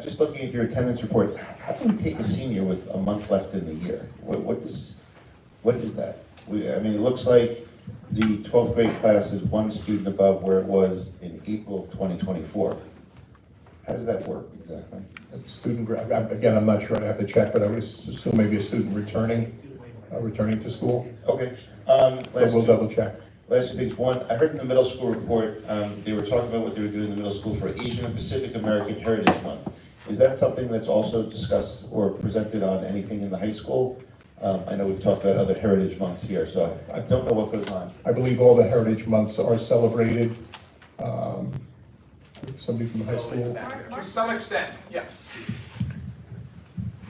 [SPEAKER 19] Just looking at your attendance report, how can we take a senior with a month left in the year? What is that? I mean, it looks like the 12th grade class is one student above where it was in April of 2024. How does that work exactly?
[SPEAKER 2] Student, again, I'm not sure, I have to check, but I would assume maybe a student returning to school.
[SPEAKER 19] Okay.
[SPEAKER 2] But we'll double check.
[SPEAKER 19] Last two things. One, I heard in the middle school report, they were talking about what they were doing in the middle school for Asian and Pacific American Heritage Month. Is that something that's also discussed or presented on anything in the high school? I know we've talked about other heritage months here, so I don't know what goes on.
[SPEAKER 2] I believe all the heritage months are celebrated. Somebody from the high school?
[SPEAKER 3] To some extent, yes.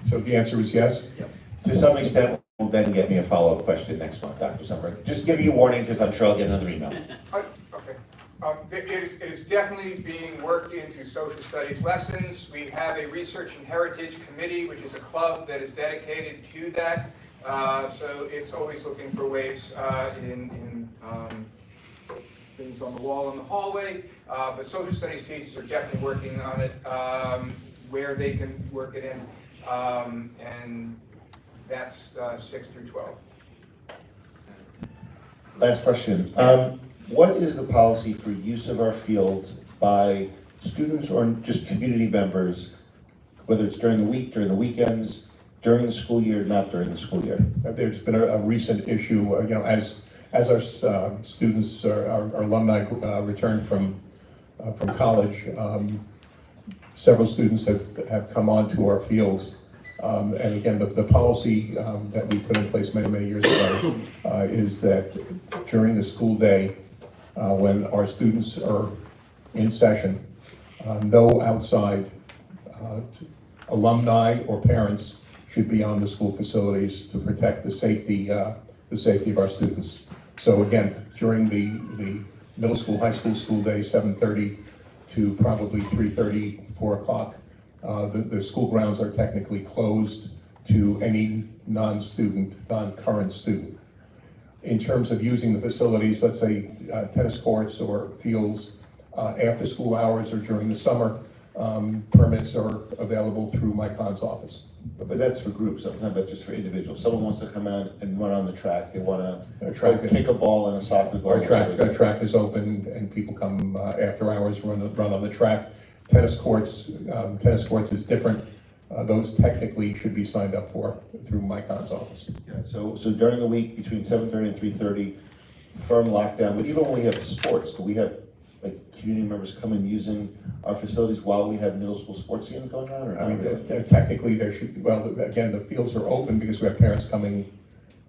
[SPEAKER 2] So the answer is yes?
[SPEAKER 3] Yep.
[SPEAKER 19] To some extent, will then get me a follow-up question next month, Dr. Summer. Just give you a warning, because I'm sure I'll get another email.
[SPEAKER 3] Okay. It is definitely being worked into social studies lessons. We have a research and heritage committee, which is a club that is dedicated to that. So it's always looking for ways in things on the wall in the hallway. But social studies teachers are definitely working on it where they can work it in. And that's 6 through 12.
[SPEAKER 19] Last question. What is the policy for use of our fields by students or just community members, whether it's during the week, during the weekends, during the school year, not during the school year?
[SPEAKER 2] There's been a recent issue, as our students, our alumni return from college, several students have come onto our fields. And again, the policy that we put in place many years ago is that during the school day, when our students are in session, no outside alumni or parents should be on the school facilities to protect the safety of our students. So again, during the middle school, high school day, 7:30 to probably 3:30, 4 o'clock, the school grounds are technically closed to any non-current student. In terms of using the facilities, let's say tennis courts or fields, after school hours or during the summer, permits are available through my con's office.
[SPEAKER 19] But that's for groups, I'm talking about just for individuals. Someone wants to come out and run on the track, they want to take a ball and a soccer ball.
[SPEAKER 2] Our track is open and people come after hours, run on the track. Tennis courts is different. Those technically should be signed up for through my con's office.
[SPEAKER 19] Yeah, so during the week, between 7:30 and 3:30, firm lockdown, but even when we have sports, do we have like community members come in using our facilities while we have middle school sports games going on, or not?
[SPEAKER 2] I mean, technically there should, well, again, the fields are open because we have parents coming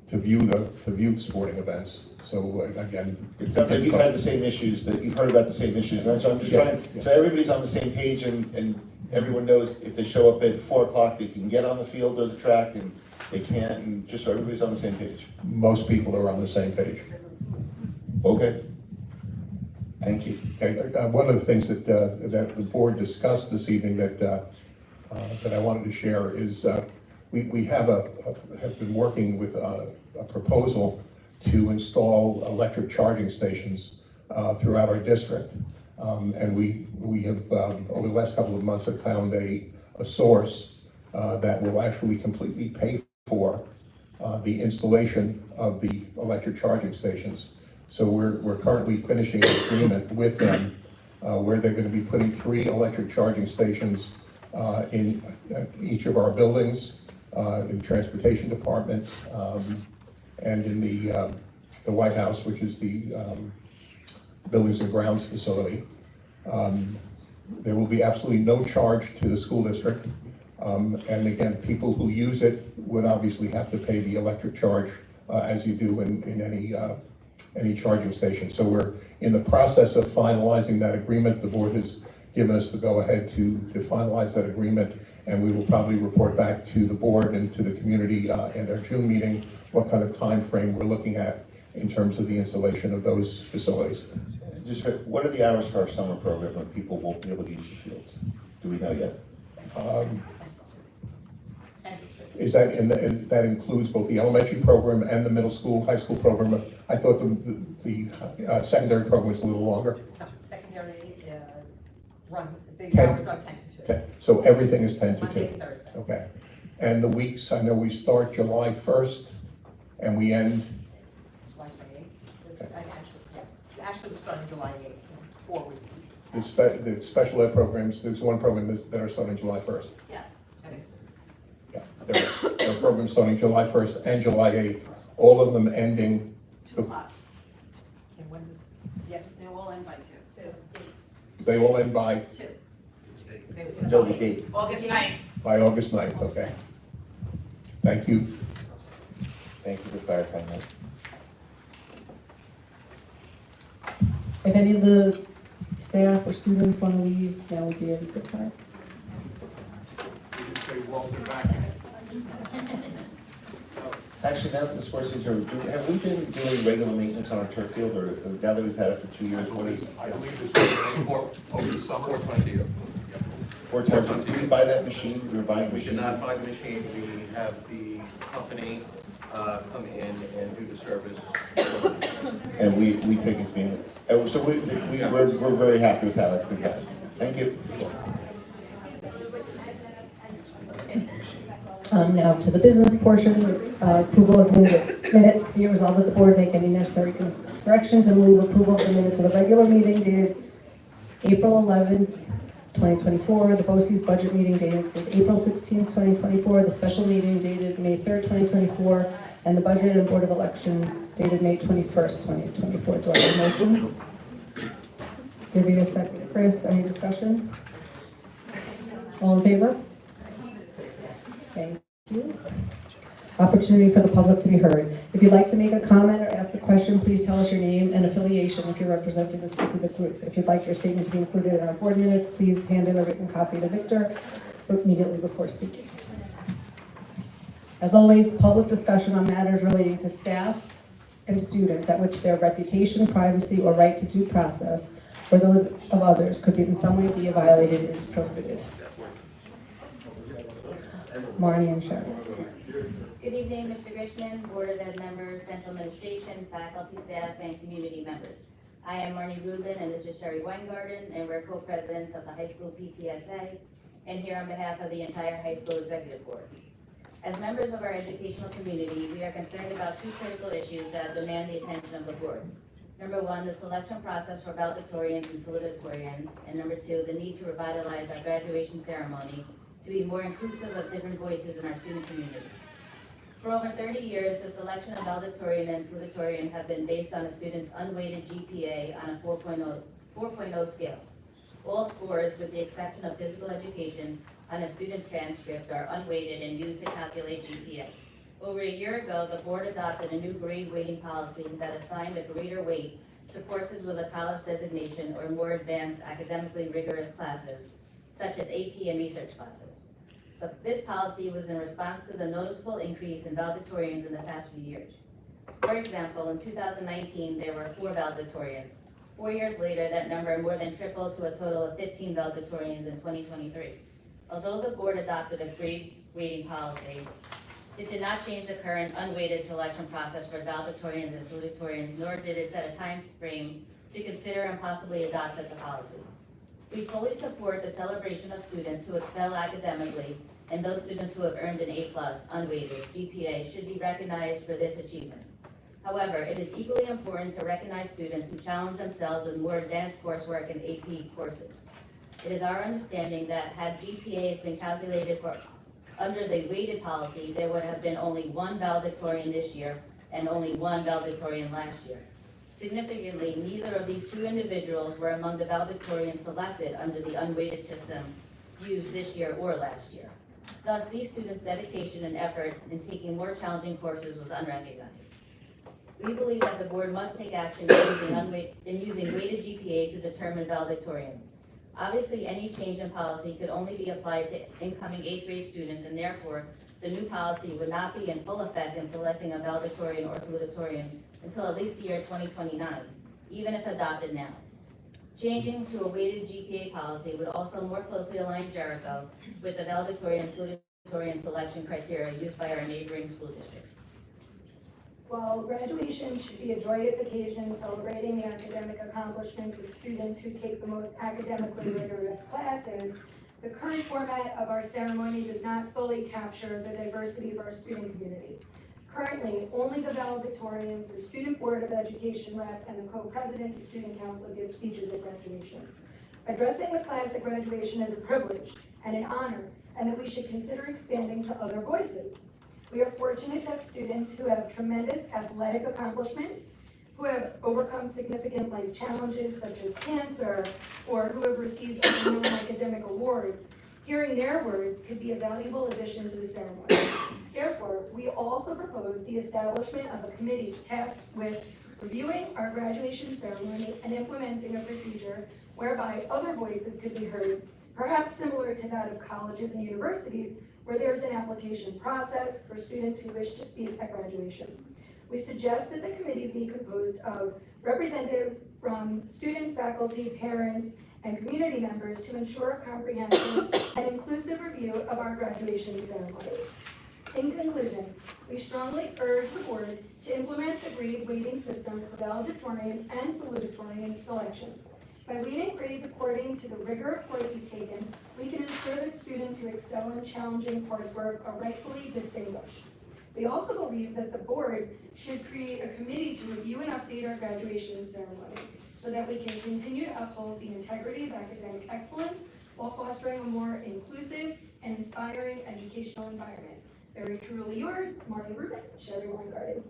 [SPEAKER 2] to view the sporting events. So again,
[SPEAKER 19] It sounds like you've had the same issues, that you've heard about the same issues, and that's why I'm just trying, so everybody's on the same page and everyone knows if they show up at 4 o'clock, they can get on the field or the track, and they can't, and just so everybody's on the same page.
[SPEAKER 2] Most people are on the same page.
[SPEAKER 19] Okay. Thank you.
[SPEAKER 2] Okay, one of the things that the board discussed this evening that I wanted to share is we have been working with a proposal to install electric charging stations throughout our district. And we have, over the last couple of months, have found a source that will actually completely pay for the installation of the electric charging stations. So we're currently finishing an agreement with them where they're going to be putting 3 electric charging stations in each of our buildings, in the transportation department, and in the White House, which is the Buildings and Grounds facility. There will be absolutely no charge to the school district. And again, people who use it would obviously have to pay the electric charge as you do in any charging station. So we're in the process of finalizing that agreement. The board has given us the go-ahead to finalize that agreement, and we will probably report back to the board and to the community in our June meeting what kind of time frame we're looking at in terms of the installation of those facilities.
[SPEAKER 19] Just, what are the hours for our summer program when people won't be able to use the fields? Do we know yet?
[SPEAKER 2] Is that that includes both the elementary program and the middle school, high school program? I thought the secondary program was a little longer.
[SPEAKER 18] Secondary, the
[SPEAKER 2] 10
[SPEAKER 18] hours are 10 to 2.
[SPEAKER 2] 10. So everything is 10 to 2?
[SPEAKER 18] Monday to Thursday.
[SPEAKER 2] Okay. And the weeks, I know we start July 1st and we end?
[SPEAKER 18] July 28th. Actually, we're starting July 8th, 4 weeks.
[SPEAKER 2] The special ed programs, there's one program that are starting July 1st.
[SPEAKER 18] Yes.
[SPEAKER 2] Yeah, there are programs starting July 1st and July 8th, all of them ending.
[SPEAKER 18] And when does, yeah, they all end by 2.
[SPEAKER 2] They all end by?
[SPEAKER 18] 2.
[SPEAKER 19] No, the date.
[SPEAKER 18] August 9th.
[SPEAKER 2] By August 9th, okay. Thank you.
[SPEAKER 19] Thank you for clarifying that.
[SPEAKER 12] If any of the staff or students want to leave, now would be a good time.
[SPEAKER 19] Actually, now that the sports season are, have we been doing regular maintenance on our turf field, or now that we've had it for 2 years, what is?
[SPEAKER 2] I believe it's over the summer or 4 times a year.
[SPEAKER 19] 4 times, did we buy that machine? We were buying a
[SPEAKER 20] We did
[SPEAKER 19] machine?
[SPEAKER 20] not buy the machine, we have the company come in and do the service.
[SPEAKER 19] And we think it's being, so we're very happy with how that's been done. Thank you.
[SPEAKER 12] Now to the business portion, approval of minutes. Be it resolved that the board make any necessary corrections and move approval of the minutes of the regular meeting dated April 11th, 2024, the BOCES budget meeting dated April 16th, 2024, the special meeting dated May 3rd, 2024, and the budget and board of election dated May 21st, 2024. Do I have a motion? Give me a second. Chris, any discussion? All in favor? Thank you. Opportunity for the public to be heard. If you'd like to make a comment or ask a question, please tell us your name and affiliation if you're representing a specific group. If you'd like your statement to be included in our board minutes, please hand in a written copy to Victor immediately before speaking. As always, public discussion on matters relating to staff and students at which their reputation, privacy, or right to due process, or those of others, could in some way be violated is prohibited. Marnie and Sharon.
[SPEAKER 21] Good evening, Mr. Grishman, Board of Ed members, Central Administration, faculty, staff, and community members. I am Marnie Rubin, and this is Sherry Weingarten, and we're co-presidents of the high school PTSA, and here on behalf of the entire high school executive board. As members of our educational community, we are concerned about 2 critical issues that demand the attention of the board. Number 1, the selection process for valedictorians and salutatorians, and number 2, the need to revitalize our graduation ceremony to be more inclusive of different voices in our student community. For over 30 years, the selection of valedictorian and salutatorian have been based on a student's unweighted GPA on a 4.0 scale. All scores, with the exception of physical education, on a student transcript are unweighted and used to calculate GPA. Over a year ago, the board adopted a new grade weighting policy that assigned a greater weight to courses with a college designation or more advanced academically rigorous classes, such as AP and research classes. This policy was in response to the noticeable increase in valedictorians in the past few years. For example, in 2019, there were 4 valedictorians. 4 years later, that number more than tripled to a total of 15 valedictorians in 2023. Although the board adopted a grade weighting policy, it did not change the current unweighted selection process for valedictorians and salutatorians, nor did it set a time frame to consider and possibly adopt such a policy. We fully support the celebration of students who excel academically, and those students who have earned an A+ unweighted GPA should be recognized for this achievement. However, it is equally important to recognize students who challenge themselves with more advanced coursework and AP courses. It is our understanding that had GPAs been calculated for under the weighted policy, there would have been only 1 valedictorian this year and only 1 valedictorian last year. Significantly, neither of these two individuals were among the valedictorians selected under the unweighted system used this year or last year. Thus, these students' dedication and effort in taking more challenging courses was unrecognized. We believe that the board must take action in using weighted GPAs to determine valedictorians. Obviously, any change in policy could only be applied to incoming 8th grade students, and therefore, the new policy would not be in full effect in selecting a valedictorian or salutatorian until at least the year 2029, even if adopted now. Changing to a weighted GPA policy would also more closely align Jericho with the valedictorian and salutatorian selection criteria used by our neighboring school districts.
[SPEAKER 5] While graduation should be a joyous occasion celebrating the academic accomplishments of students who take the most academically rigorous classes, the current format of our ceremony does not fully capture the diversity of our student community. Currently, only the valedictorians, the Student Board of Education rep, and the co-president of Student Council give speeches at graduation. Addressing the class at graduation is a privilege and an honor, and that we should consider expanding to other voices. We are fortunate to have students who have tremendous athletic accomplishments, who have overcome significant life challenges such as cancer, or who have received academic awards. Hearing their words could be a valuable addition to the ceremony. Therefore, we also propose the establishment of a committee tasked with reviewing our graduation ceremony and implementing a procedure whereby other voices could be heard, perhaps similar to that of colleges and universities, where there's an application process for students who wish to speak at graduation. We suggest that the committee be composed of representatives from students, faculty, parents, and community members to ensure a comprehensive and inclusive review of our graduation ceremony. In conclusion, we strongly urge the board to implement the grade weighting system for valedictorian and salutatorian selection. By weighting grades according to the rigor of courses taken, we can ensure that students who excel in challenging coursework are rightfully distinguished. We also believe that the board should create a committee to review and update our graduation ceremony so that we can continue to uphold the integrity of academic excellence while fostering a more inclusive and inspiring educational environment. Very truly yours, Marty Rubin, Sherry Weingarten.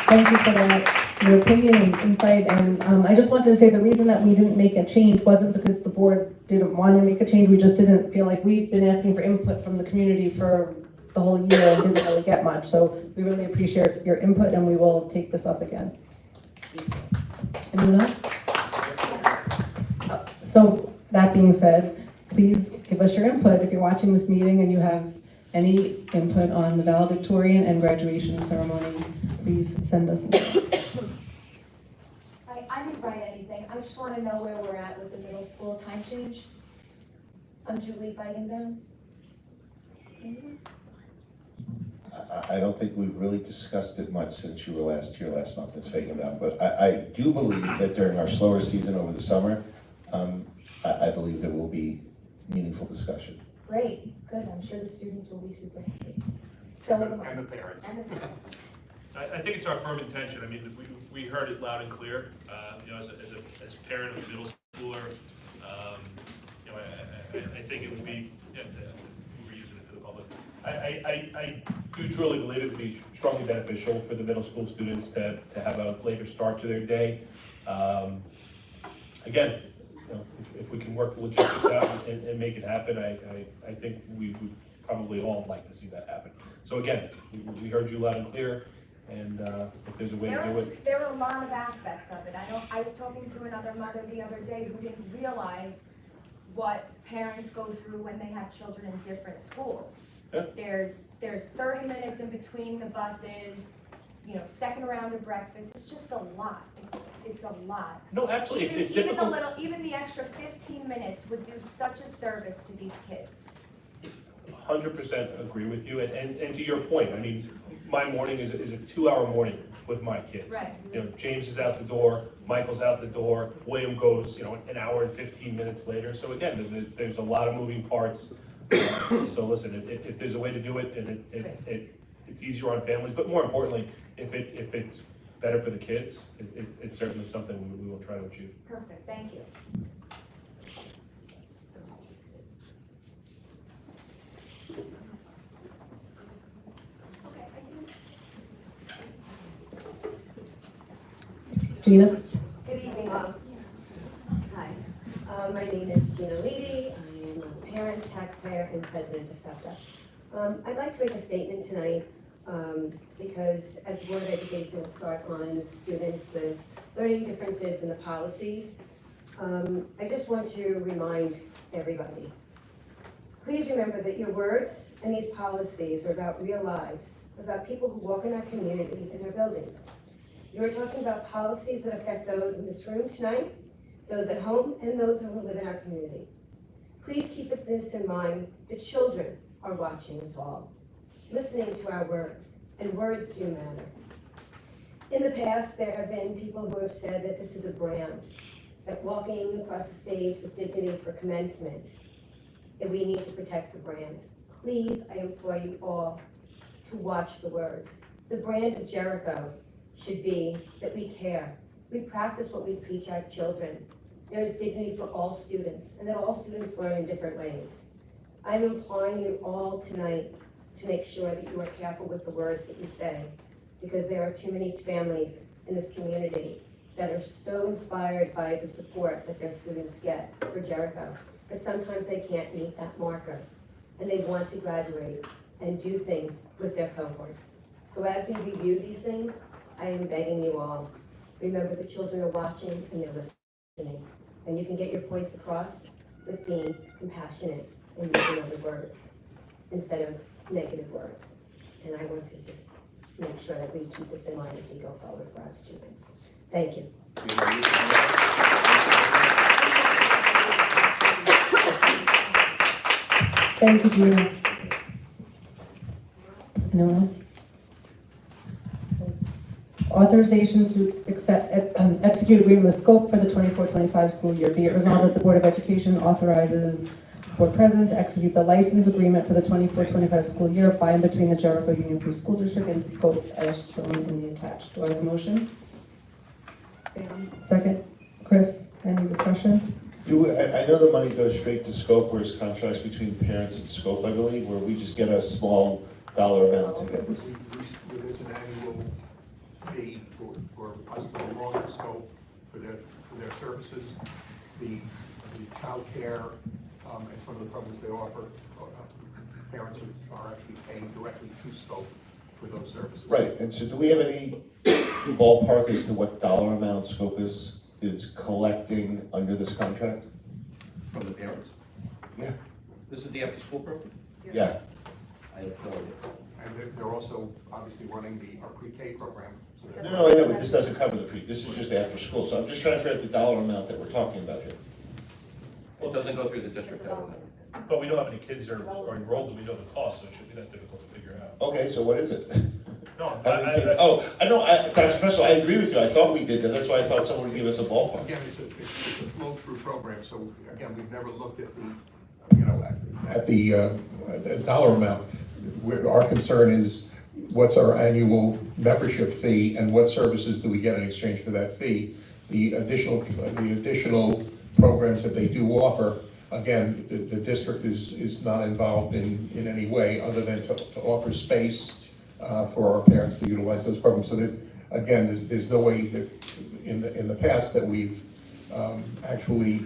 [SPEAKER 12] Thank you for that, your opinion and insight, and I just wanted to say the reason that we didn't make a change wasn't because the board didn't want to make a change, we just didn't feel like we'd been asking for input from the community for the whole year and didn't really get much, so we really appreciate your input and we will take this up again. Anyone else? So, that being said, please give us your input if you're watching this meeting and you have any input on the valedictorian and graduation ceremony. Please send us an email.
[SPEAKER 22] I didn't write anything. I just want to know where we're at with the middle school time change. I'm Julie Feigenbaum.
[SPEAKER 19] I don't think we've really discussed it much since you were last here last month, Ms. Feigenbaum, but I do believe that during our slower season over the summer, I believe there will be meaningful discussion.
[SPEAKER 22] Great, good. I'm sure the students will be super happy. So will the moms.
[SPEAKER 16] And the parents.
[SPEAKER 22] And the parents.
[SPEAKER 16] I think it's our firm intention. I mean, we heard it loud and clear. You know, as a parent of a middle schooler, you know, I think it would be, we're using it for the public. I do truly believe it would be strongly beneficial for the middle school students to have a later start to their day. Again, you know, if we can work the logistics out and make it happen, I think we would probably all like to see that happen. So again, we heard you loud and clear, and if there's a way to do it.
[SPEAKER 22] There are a lot of aspects of it. I was talking to another mother the other day who didn't realize what parents go through when they have children in different schools.
[SPEAKER 16] Yeah.
[SPEAKER 22] There's 30 minutes in between the buses, you know, second round of breakfast. It's just a lot. It's a lot.
[SPEAKER 16] No, absolutely, it's
[SPEAKER 22] even
[SPEAKER 16] difficult.
[SPEAKER 22] Even the extra 15 minutes would do such a service to these kids.
[SPEAKER 16] 100% agree with you, and to your point, I mean, my morning is a 2-hour morning with my kids.
[SPEAKER 22] Right.
[SPEAKER 16] You know, James is out the door, Michael's out the door, William goes, you know, an hour and 15 minutes later. So again, there's a lot of moving parts. So listen, if there's a way to do it, and it's easier on families, but more importantly, if it's better for the kids, it's certainly something we will try to achieve.
[SPEAKER 22] Perfect. Thank you.
[SPEAKER 5] Okay, I think
[SPEAKER 12] Gina?
[SPEAKER 6] Good evening. Hi, my name is Gina Levy. I am a parent, taxpayer, and president of SEPTA. I'd like to make a statement tonight because as the Board of Education will start on students with learning differences in the policies, I just want to remind everybody, please remember that your words and these policies are about real lives, about people who walk in our community and our buildings. You are talking about policies that affect those in this room tonight, those at home, and those who live in our community. Please keep this in mind. The children are watching us all, listening to our words, and words do matter. In the past, there have been people who have said that this is a brand, that walking across the stage with dignity for commencement, that we need to protect the brand. Please, I implore you all to watch the words. The brand of Jericho should be that we care. We practice what we preach our children. There is dignity for all students, and that all students learn in different ways. I'm imploring you all tonight to make sure that you are careful with the words that you say, because there are too many families in this community that are so inspired by the support that their students get for Jericho, but sometimes they can't meet that marker, and they want to graduate and do things with their cohorts. So as we review these things, I am begging you all, remember the children are watching and they're listening, and you can get your points across with being compassionate and using other words instead of negative words. And I want to just make sure that we keep this in mind as we go forward for our students. Thank you.
[SPEAKER 12] Thank you, Gina. Anyone else? Authorization to execute agreement with scope for the 24-25 school year. Be it resolved that the Board of Education authorizes the Board President to execute the license agreement for the 24-25 school year by and between the Jericho Union Free School District and scope as shown in the attached. Do I have a motion? Second. Chris, any discussion?
[SPEAKER 19] I know the money goes straight to scope, whereas contracts between parents and scope, I believe, where we just get a small dollar amount to get this.
[SPEAKER 2] There is an annual fee for us to belong to scope for their services. The childcare and some of the programs they offer, parents are actually paying directly to scope for those services.
[SPEAKER 19] Right, and so do we have any ballpark as to what dollar amount scope is collecting under this contract?
[SPEAKER 20] From the parents?
[SPEAKER 19] Yeah.
[SPEAKER 20] This is the after-school program?
[SPEAKER 19] Yeah.
[SPEAKER 20] I have no idea.
[SPEAKER 2] And they're also obviously running our pre-K program. So
[SPEAKER 19] No, I know, but this doesn't cover the pre, this is just after school, so I'm just trying to figure out the dollar amount that we're talking about here.
[SPEAKER 20] Well, it doesn't go through the district, I don't know.
[SPEAKER 16] But we know how many kids are enrolled, and we know the cost, so it shouldn't be that difficult to figure out.
[SPEAKER 19] Okay, so what is it?
[SPEAKER 16] No,
[SPEAKER 19] I know, Dr. Professor, I agree with you, I thought we did that, that's why I thought someone would give us a ballpark.
[SPEAKER 2] Again, it's a flow-through program, so again, we've never looked at the dollar amount. Our concern is what's our annual membership fee and what services do we get in exchange for that fee? The additional programs that they do offer, again, the district is not involved in any way other than to offer space for our parents to utilize those programs. So that, again, there's no way that in the past that we've actually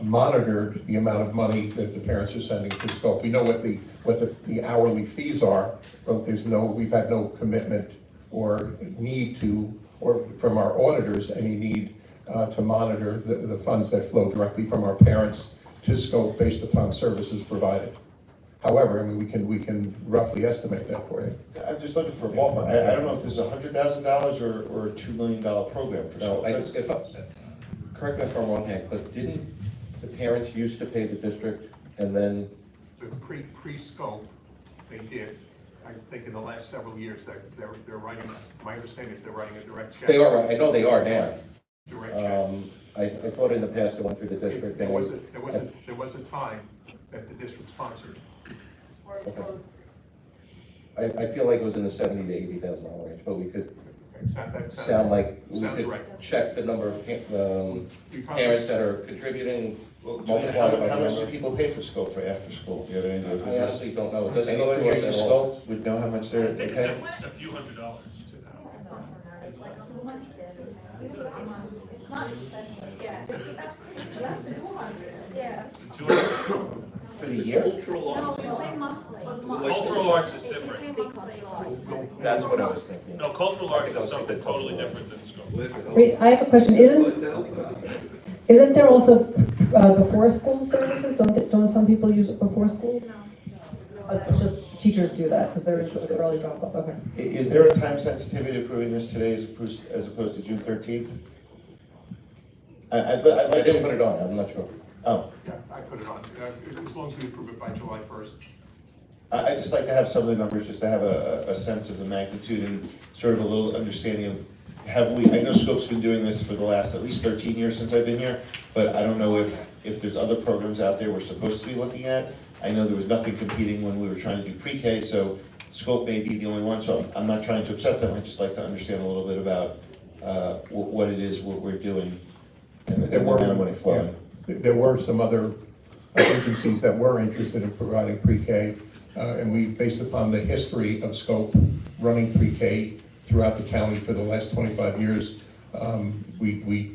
[SPEAKER 2] monitored the amount of money that the parents are sending to scope. We know what the hourly fees are, but we've had no commitment or need to, or from our auditors, any need to monitor the funds that flow directly from our parents to scope based upon services provided. However, I mean, we can roughly estimate that for you.
[SPEAKER 19] I'm just looking for a ballpark. I don't know if this is $100,000 or a $2 million program for
[SPEAKER 20] No,
[SPEAKER 19] scope.
[SPEAKER 20] correct me if I'm wrong, Hank, but didn't the parents used to pay the district and then?
[SPEAKER 2] The pre-scope, they did. I think in the last several years that they're writing, my understanding is they're writing a direct check.
[SPEAKER 20] They are, I know they are now.
[SPEAKER 2] Direct check.
[SPEAKER 20] I thought in the past it went through the district.
[SPEAKER 2] There was a time that the district sponsored.
[SPEAKER 20] Okay. I feel like it was in the $70,000 to $80,000 range, but we could sound like we could check the number of parents that are contributing.
[SPEAKER 19] How much do people pay for scope for after school? Do you have any idea?
[SPEAKER 20] I honestly don't know. It doesn't go
[SPEAKER 19] Anyone
[SPEAKER 20] through
[SPEAKER 19] here
[SPEAKER 20] us
[SPEAKER 19] for
[SPEAKER 20] at all.
[SPEAKER 19] scope would know how much they pay?
[SPEAKER 16] A few $100s.
[SPEAKER 14] It's like it's not expensive, yeah. It's less than 200. Yeah.
[SPEAKER 19] For the year?
[SPEAKER 14] No, we pay monthly.
[SPEAKER 16] Cultural arts is different.
[SPEAKER 20] That's what I was thinking.
[SPEAKER 16] No, cultural arts is something totally different than scope.
[SPEAKER 12] Wait, I have a question. Isn't there also before school services? Don't some people use it before school? No. It's just teachers do that because there is an early drop off. Okay.
[SPEAKER 19] Is there a time sensitivity to approving this today as opposed to June 13th? I'd like
[SPEAKER 20] I didn't put it on, I'm not sure.
[SPEAKER 19] Oh.
[SPEAKER 2] Yeah, I put it on, as long as we approve it by July 1st.
[SPEAKER 19] I'd just like to have some of the numbers, just to have a sense of the magnitude and sort of a little understanding of, I know Scope's been doing this for the last at least 13 years since I've been here, but I don't know if there's other programs out there we're supposed to be looking at. I know there was nothing competing when we were trying to do pre-K, so Scope may be the only one, so I'm not trying to upset them, I'd just like to understand a little bit about what it is we're doing and the amount of money flowing.
[SPEAKER 2] There were some other agencies that were interested in providing pre-K, and we, based upon the history of Scope running pre-K throughout the county for the last 25 years, we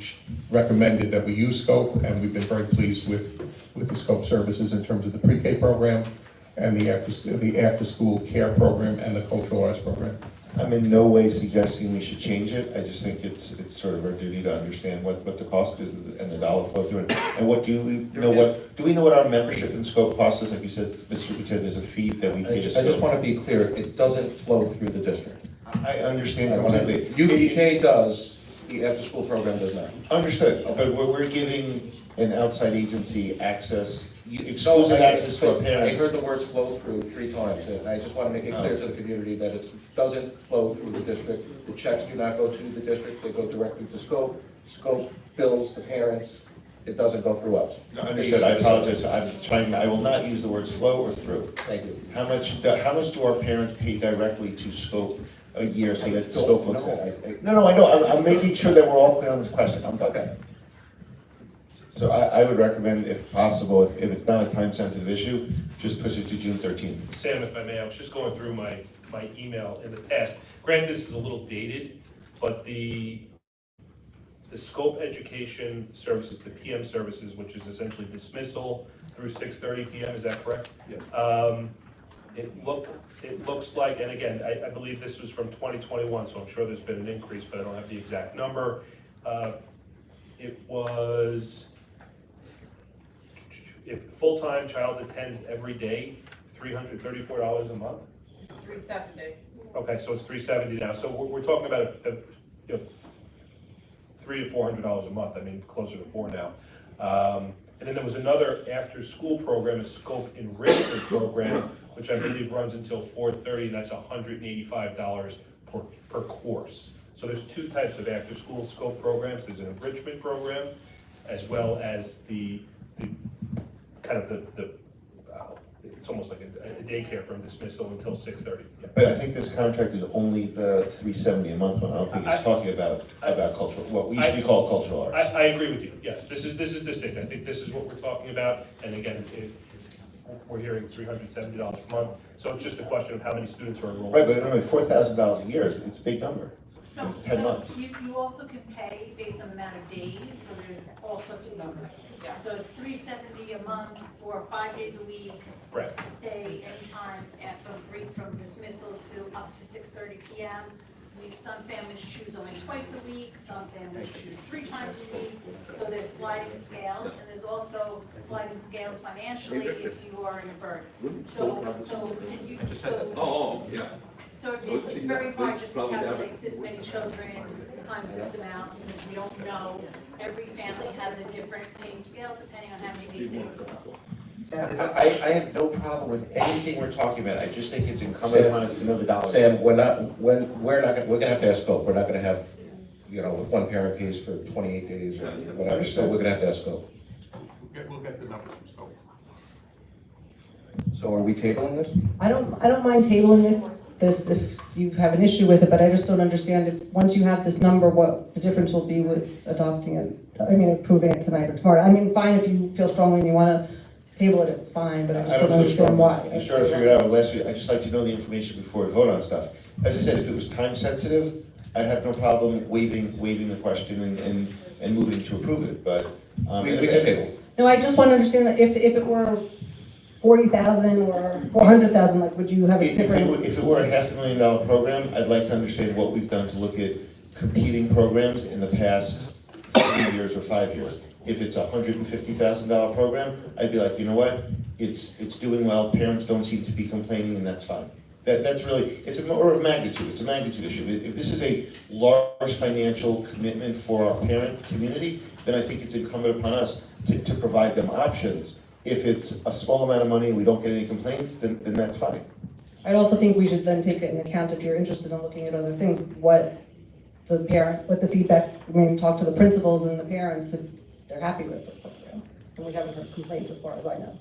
[SPEAKER 2] recommended that we use Scope, and we've been very pleased with the Scope services in terms of the pre-K program and the after-school care program and the cultural arts program.
[SPEAKER 19] I'm in no way suggesting we should change it. I just think it's sort of our duty to understand what the cost is and the dollar flow through it. And do we know what our membership in Scope costs us? Like you said, Mr. Superintendent, there's a fee that we pay to Scope.
[SPEAKER 20] I just want to be clear, it doesn't flow through the district.
[SPEAKER 19] I understand completely.
[SPEAKER 20] UPK does, the after-school program does not.
[SPEAKER 19] Understood, but we're giving an outside agency access, exclusive access to our parents.
[SPEAKER 20] I heard the words flow through 3 times, and I just want to make it clear to the community that it doesn't flow through the district. The checks do not go to the district, they go directly to Scope. Scope bills the parents, it doesn't go through us.
[SPEAKER 19] No, understood, I apologize, I will not use the words flow or through.
[SPEAKER 20] Thank you.
[SPEAKER 19] How much do our parents pay directly to Scope a year so that Scope looks at it? No, I know, I'm making sure that we're all clear on this question.
[SPEAKER 20] Okay.
[SPEAKER 19] So I would recommend, if possible, if it's not a time-sensitive issue, just push it to June 13th.
[SPEAKER 16] Sam, if I may, I was just going through my email in the past. Granted, this is a little dated, but the Scope Education Services, the PM services, which is essentially dismissal through 6:30 PM, is that correct?
[SPEAKER 20] Yeah.
[SPEAKER 16] It looks like, and again, I believe this was from 2021, so I'm sure there's been an increase, but I don't have the exact number. It was, if full-time child attends every day, $334 a month?
[SPEAKER 18] It's $370.
[SPEAKER 16] Okay, so it's $370 now. So we're talking about $300 to $400 a month. I mean, closer to $400 now. And then there was another after-school program, a Scope Enrichment program, which I believe runs until 4:30, and that's $185 per course. So there's 2 types of after-school Scope programs. There's an enrichment program, as well as the kind of the it's almost like a daycare from dismissal until 6:30. Yeah.
[SPEAKER 19] But I think this contract is only the $370 a month one. I don't think it's talking about cultural, what we used to call cultural arts.
[SPEAKER 16] I agree with you. Yes, this is distinct. I think this is what we're talking about. And again, we're hearing $370 a month. So it's just a question of how many students are enrolled.
[SPEAKER 19] Right, but anyway, $4,000 a year, it's a big number.
[SPEAKER 18] So,
[SPEAKER 19] It's 10 months.
[SPEAKER 18] you also can pay based on the amount of days, so there's all sorts of numbers.
[SPEAKER 16] Yeah.
[SPEAKER 18] So it's $370 a month for 5 days a week.
[SPEAKER 16] Right.
[SPEAKER 18] To stay anytime from dismissal to up to 6:30 PM. Some families choose only twice a week, some families choose 3 times a week. So there's sliding scales, and there's also sliding scales financially if you are in a burden. So it's very hard just to calculate this many children times this amount, because we don't know. Every family has a different pay scale depending on how many days they go to school.
[SPEAKER 19] I have no problem with anything we're talking about. I just think it's incumbent upon us to know the dollars.
[SPEAKER 20] Sam, we're gonna have to ask Scope. We're not gonna have, if one parent pays for 28 days or whatever, so we're gonna have to ask Scope.
[SPEAKER 2] We'll get the numbers from Scope.
[SPEAKER 20] So are we tabling this?
[SPEAKER 12] I don't mind tabling this if you have an issue with it, but I just don't understand if, once you have this number, what the difference will be with adopting it, approving it tonight or tomorrow. I mean, fine if you feel strongly and you wanna table it, fine, but I just don't understand why.
[SPEAKER 19] I'm sure I figured it out last week. I just like to know the information before we vote on stuff. As I said, if it was time sensitive, I'd have no problem waiving the question and moving to approve it, but,
[SPEAKER 2] We can table.
[SPEAKER 12] No, I just want to understand that if it were 40,000 or 400,000, like, would you have a different?
[SPEAKER 19] If it were a $500,000 program, I'd like to understand what we've done to look at competing programs in the past 3 years or 5 years. If it's a $150,000 program, I'd be like, you know what, it's doing well, parents don't seem to be complaining, and that's fine. That's really, it's a order of magnitude, it's a magnitude issue. If this is a large financial commitment for our parent community, then I think it's incumbent upon us to provide them options. If it's a small amount of money and we don't get any complaints, then that's fine.
[SPEAKER 12] I also think we should then take it into account, if you're interested in looking at other things, what the feedback, talk to the principals and the parents if they're happy with the program. And we haven't heard complaints as far as I know.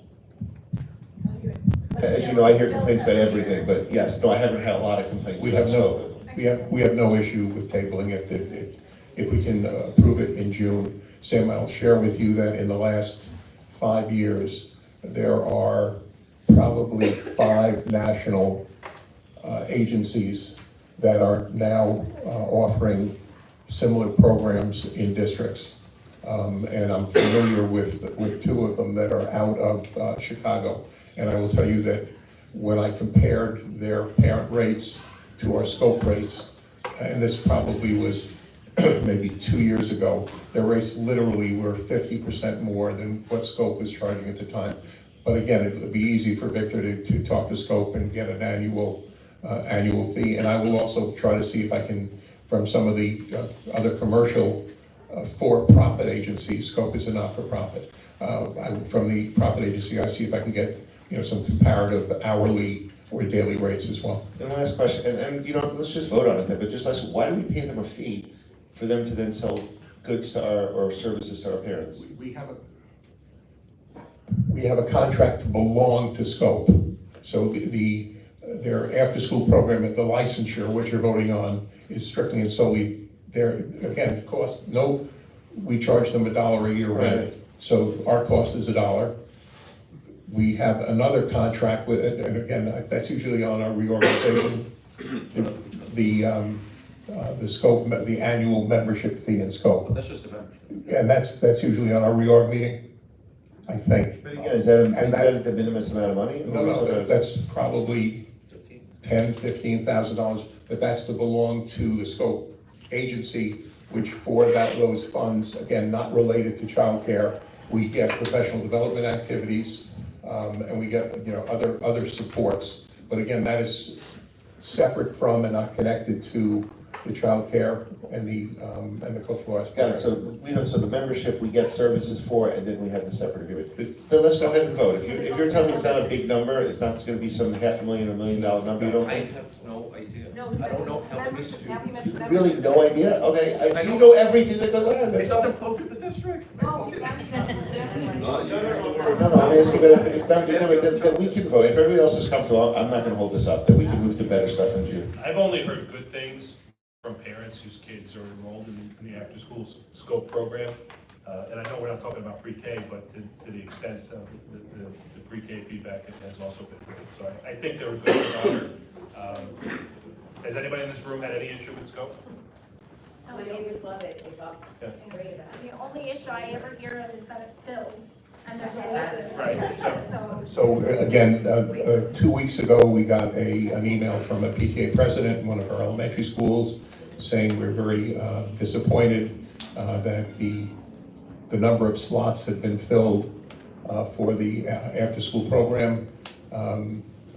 [SPEAKER 19] As you know, I hear complaints about everything, but yes, no, I haven't had a lot of complaints.
[SPEAKER 2] We have no issue with tabling it. If we can approve it in June. Sam, I'll share with you that in the last 5 years, there are probably 5 national agencies that are now offering similar programs in districts. And I'm familiar with 2 of them that are out of Chicago. And I will tell you that when I compared their parent rates to our scope rates, and this probably was maybe 2 years ago, their rates literally were 50% more than what Scope was charging at the time. But again, it would be easy for Victor to talk to Scope and get an annual fee. And I will also try to see if I can, from some of the other commercial for-profit agencies, Scope is a not-for-profit. From the profit agency, I see if I can get some comparative hourly or daily rates as well.
[SPEAKER 19] And last question, and let's just vote on it then, but just last, why do we pay them a fee for them to then sell goods to or services to our parents?
[SPEAKER 2] We have a contract to belong to Scope. So their after-school program, the licensure, which you're voting on, is strictly and solely their, again, cost. No, we charge them $1 a year rent.
[SPEAKER 19] Right.
[SPEAKER 2] So our cost is $1. We have another contract with, and again, that's usually on our reorganization. The Scope, the annual membership fee in Scope.
[SPEAKER 20] That's just a membership.
[SPEAKER 2] And that's usually on our reorg meeting, I think.
[SPEAKER 19] But again, is that the minimum amount of money?
[SPEAKER 2] No, that's probably $10,000–15,000, but that's to belong to the Scope agency, which for those funds, again, not related to childcare, we get professional development activities, and we get other supports. But again, that is separate from and not connected to the childcare and the cultural arts.
[SPEAKER 19] Got it. So so the membership we get services for, and then we have the separate agreement. Then let's go ahead and vote. If you're telling me it's not a big number, it's not going to be some $500,000 or $1 million number. You don't think?
[SPEAKER 20] I have no idea. I don't know how it is to.
[SPEAKER 19] Really, no idea. Okay, you know everything that goes on.
[SPEAKER 20] It doesn't flow through the district.
[SPEAKER 19] No, I'm asking that if not big number, then we can vote. If everybody else is comfortable, I'm not going to hold this up. Then we can move to better stuff in June.
[SPEAKER 16] I've only heard good things from parents whose kids are enrolled in the after-school Scope program. And I know we're not talking about pre-K, but to the extent of the pre-K feedback has also been great. So I think they're a good provider. Has anybody in this room had any issue with Scope?
[SPEAKER 22] My neighbors love it, they talk great about it.
[SPEAKER 14] The only issue I ever hear of is that it fills, and there's
[SPEAKER 2] Right. So again, 2 weeks ago, we got an email from a PTA president in one of our elementary schools saying we're very disappointed that the number of slots had been filled for the after-school program.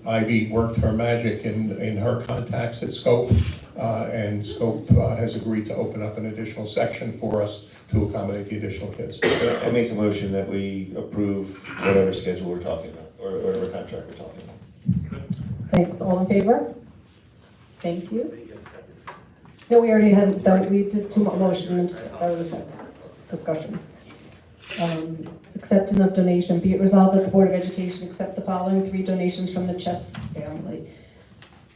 [SPEAKER 2] Ivy worked her magic in her contacts at Scope, and Scope has agreed to open up an additional section for us to accommodate the additional kids.
[SPEAKER 19] I make a motion that we approve whatever schedule we're talking about, or whatever contract we're talking about.
[SPEAKER 12] Thanks. All in favor? Thank you. No, we already had that. We did 2 motions. That was a second discussion. Acceptance of donation. Be it resolved that the Board of Education accept the following 3 donations from the Chess family.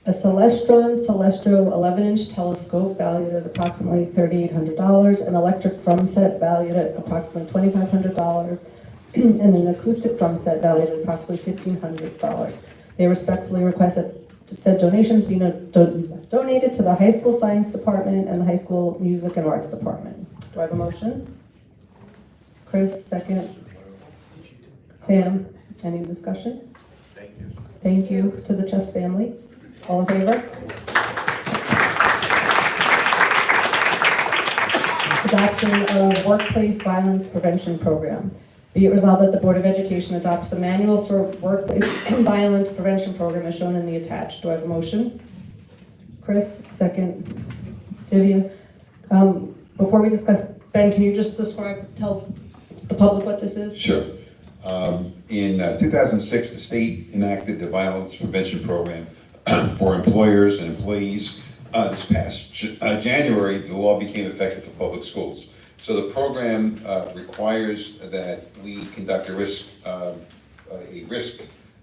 [SPEAKER 12] A Celestron Celestro 11-inch telescope valued at approximately $3,800, an electric drum set valued at approximately $2,500, and an acoustic drum set valued at approximately $1,500. They respectfully request that said donations be donated to the high school science department and the high school music and arts department. Do I have a motion? Chris, second. Sam, any discussion?
[SPEAKER 20] Thank you.
[SPEAKER 12] Thank you to the Chess family. All in favor? Adoption of workplace violence prevention program. Be it resolved that the Board of Education adopts the manual for workplace violence prevention program as shown in the attached. Do I have a motion? Chris, second. Divya. Before we discuss, Ben, can you just tell the public what this is?
[SPEAKER 7] Sure. In 2006, the state enacted the violence prevention program for employers and employees. This past January, the law became effective for public schools. So the program requires that we conduct a risk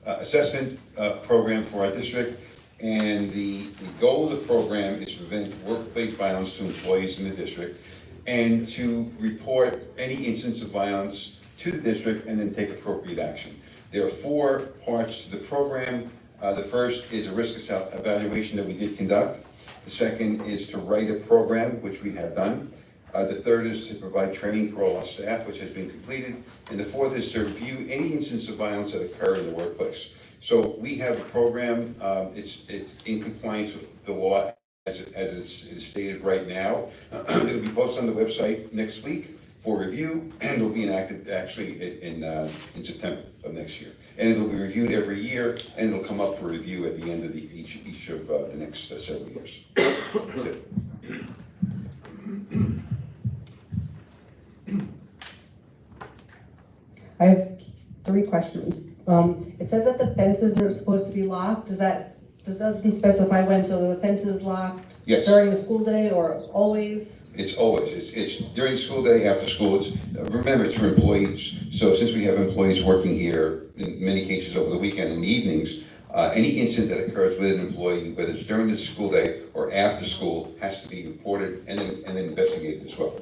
[SPEAKER 7] assessment program for our district. And the goal of the program is to prevent workplace violence to employees in the district and to report any instance of violence to the district and then take appropriate action. There are 4 parts to the program. The first is a risk evaluation that we did conduct. The second is to write a program, which we have done. The third is to provide training for all our staff, which has been completed. And the fourth is to review any instance of violence that occur in the workplace. So we have a program, it's in compliance with the law as it is stated right now. It'll be posted on the website next week for review, and it'll be enacted actually in September of next year. And it'll be reviewed every year, and it'll come up for review at the end of each of the next several years. That's it.
[SPEAKER 12] I have 3 questions. It says that the fences are supposed to be locked. Does that doesn't specify when? So the fence is locked during the school day or always?
[SPEAKER 7] It's always. It's during school day, after school. Remember, it's for employees. So since we have employees working here, in many cases over the weekend and evenings, any incident that occurs with an employee, whether it's during the school day or after school, has to be reported and then investigated as well.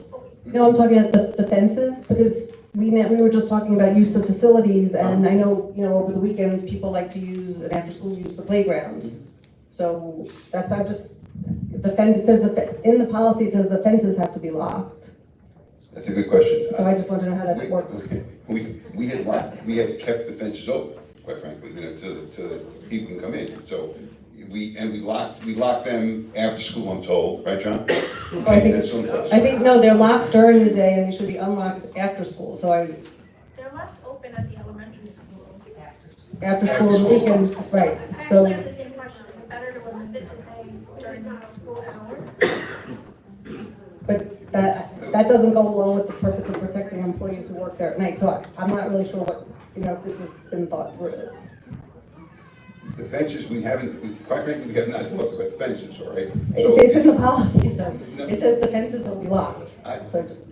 [SPEAKER 12] No, I'm talking about the fences, because we were just talking about use of facilities, and I know, over the weekends, people like to use, and after school, use the playgrounds. So that's, the fence, it says, in the policy, it says the fences have to be locked.
[SPEAKER 7] That's a good question.
[SPEAKER 12] So I just want to know how that works.
[SPEAKER 7] We had kept the fences open, quite frankly, to people can come in. So we lock them after school, I'm told, right, John?
[SPEAKER 12] I think no, they're locked during the day and they should be unlocked after school. So
[SPEAKER 14] They're left open at the elementary schools.
[SPEAKER 12] after school and weekends, right?
[SPEAKER 14] I
[SPEAKER 12] So
[SPEAKER 14] actually have the same question. Is it better to limit it to say during school hours?
[SPEAKER 12] but that doesn't go along with the purpose of protecting employees who work there at night. So I'm not really sure what, if this has been thought through.
[SPEAKER 7] The fences, quite frankly, we have not talked about the fences, all right?
[SPEAKER 12] It's in the policy, so it says the fences will be locked. So just.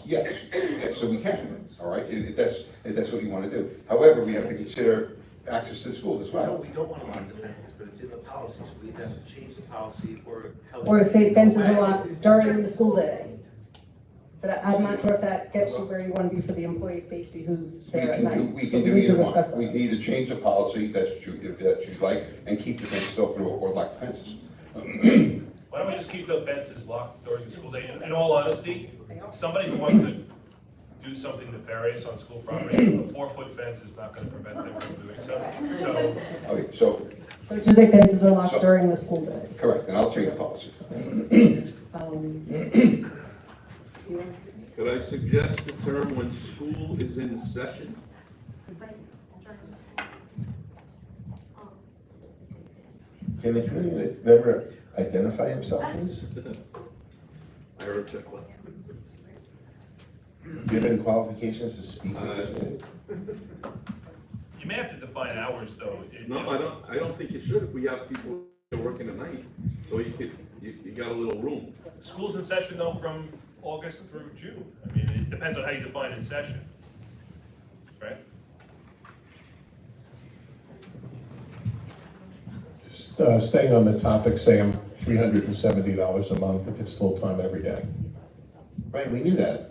[SPEAKER 7] Yes, so we can, all right, if that's what you want to do. However, we have to consider access to the school as well.
[SPEAKER 20] No, we don't want to lock the fences, but it's in the policy, so we have to change the policy or tell.
[SPEAKER 12] Or say fences are locked during the school day. But I'm not sure if that gets you where you want to be for the employee safety who's there at night.
[SPEAKER 7] We can do either one. We can either change the policy, if that's what you'd like, and keep the fences open or lock the fences.
[SPEAKER 16] Why don't we just keep the fences locked during the school day? In all honesty, somebody who wants to do something nefarious on school property, a 4-foot fence is not going to prevent them from doing so.
[SPEAKER 7] Okay, so
[SPEAKER 12] So just say fences are locked during the school day.
[SPEAKER 7] correct, and I'll change the policy.
[SPEAKER 8] Could I suggest the term when school is in session?
[SPEAKER 19] Can the community member identify himself, please?
[SPEAKER 8] Aaron Checklin.
[SPEAKER 19] Do you have any qualifications to speak at this meeting?
[SPEAKER 16] You may have to define hours, though.
[SPEAKER 8] No, I don't think you should if we have people working at night. So you got a little room.
[SPEAKER 16] School's in session, though, from August through June. I mean, it depends on how you define in session, right?
[SPEAKER 2] Just staying on the topic, say I'm $370 a month if it's full-time every day.
[SPEAKER 19] Right, we knew that.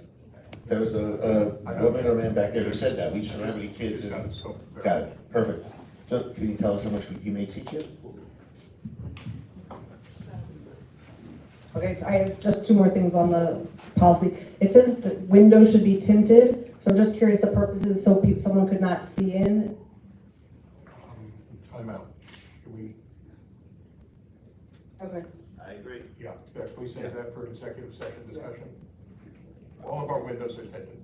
[SPEAKER 19] There was a woman or man back there who said that. We just don't have any kids. Got it. Perfect. So can you tell us how much he may teach you?
[SPEAKER 12] Okay, so I have just two more things on the policy. It says the windows should be tinted, so I'm just curious the purposes, so someone could not see in.
[SPEAKER 2] Time out. Can we,
[SPEAKER 12] Okay.
[SPEAKER 19] I agree.
[SPEAKER 2] yeah, can we save that for executive session discussion? All of our windows are tinted.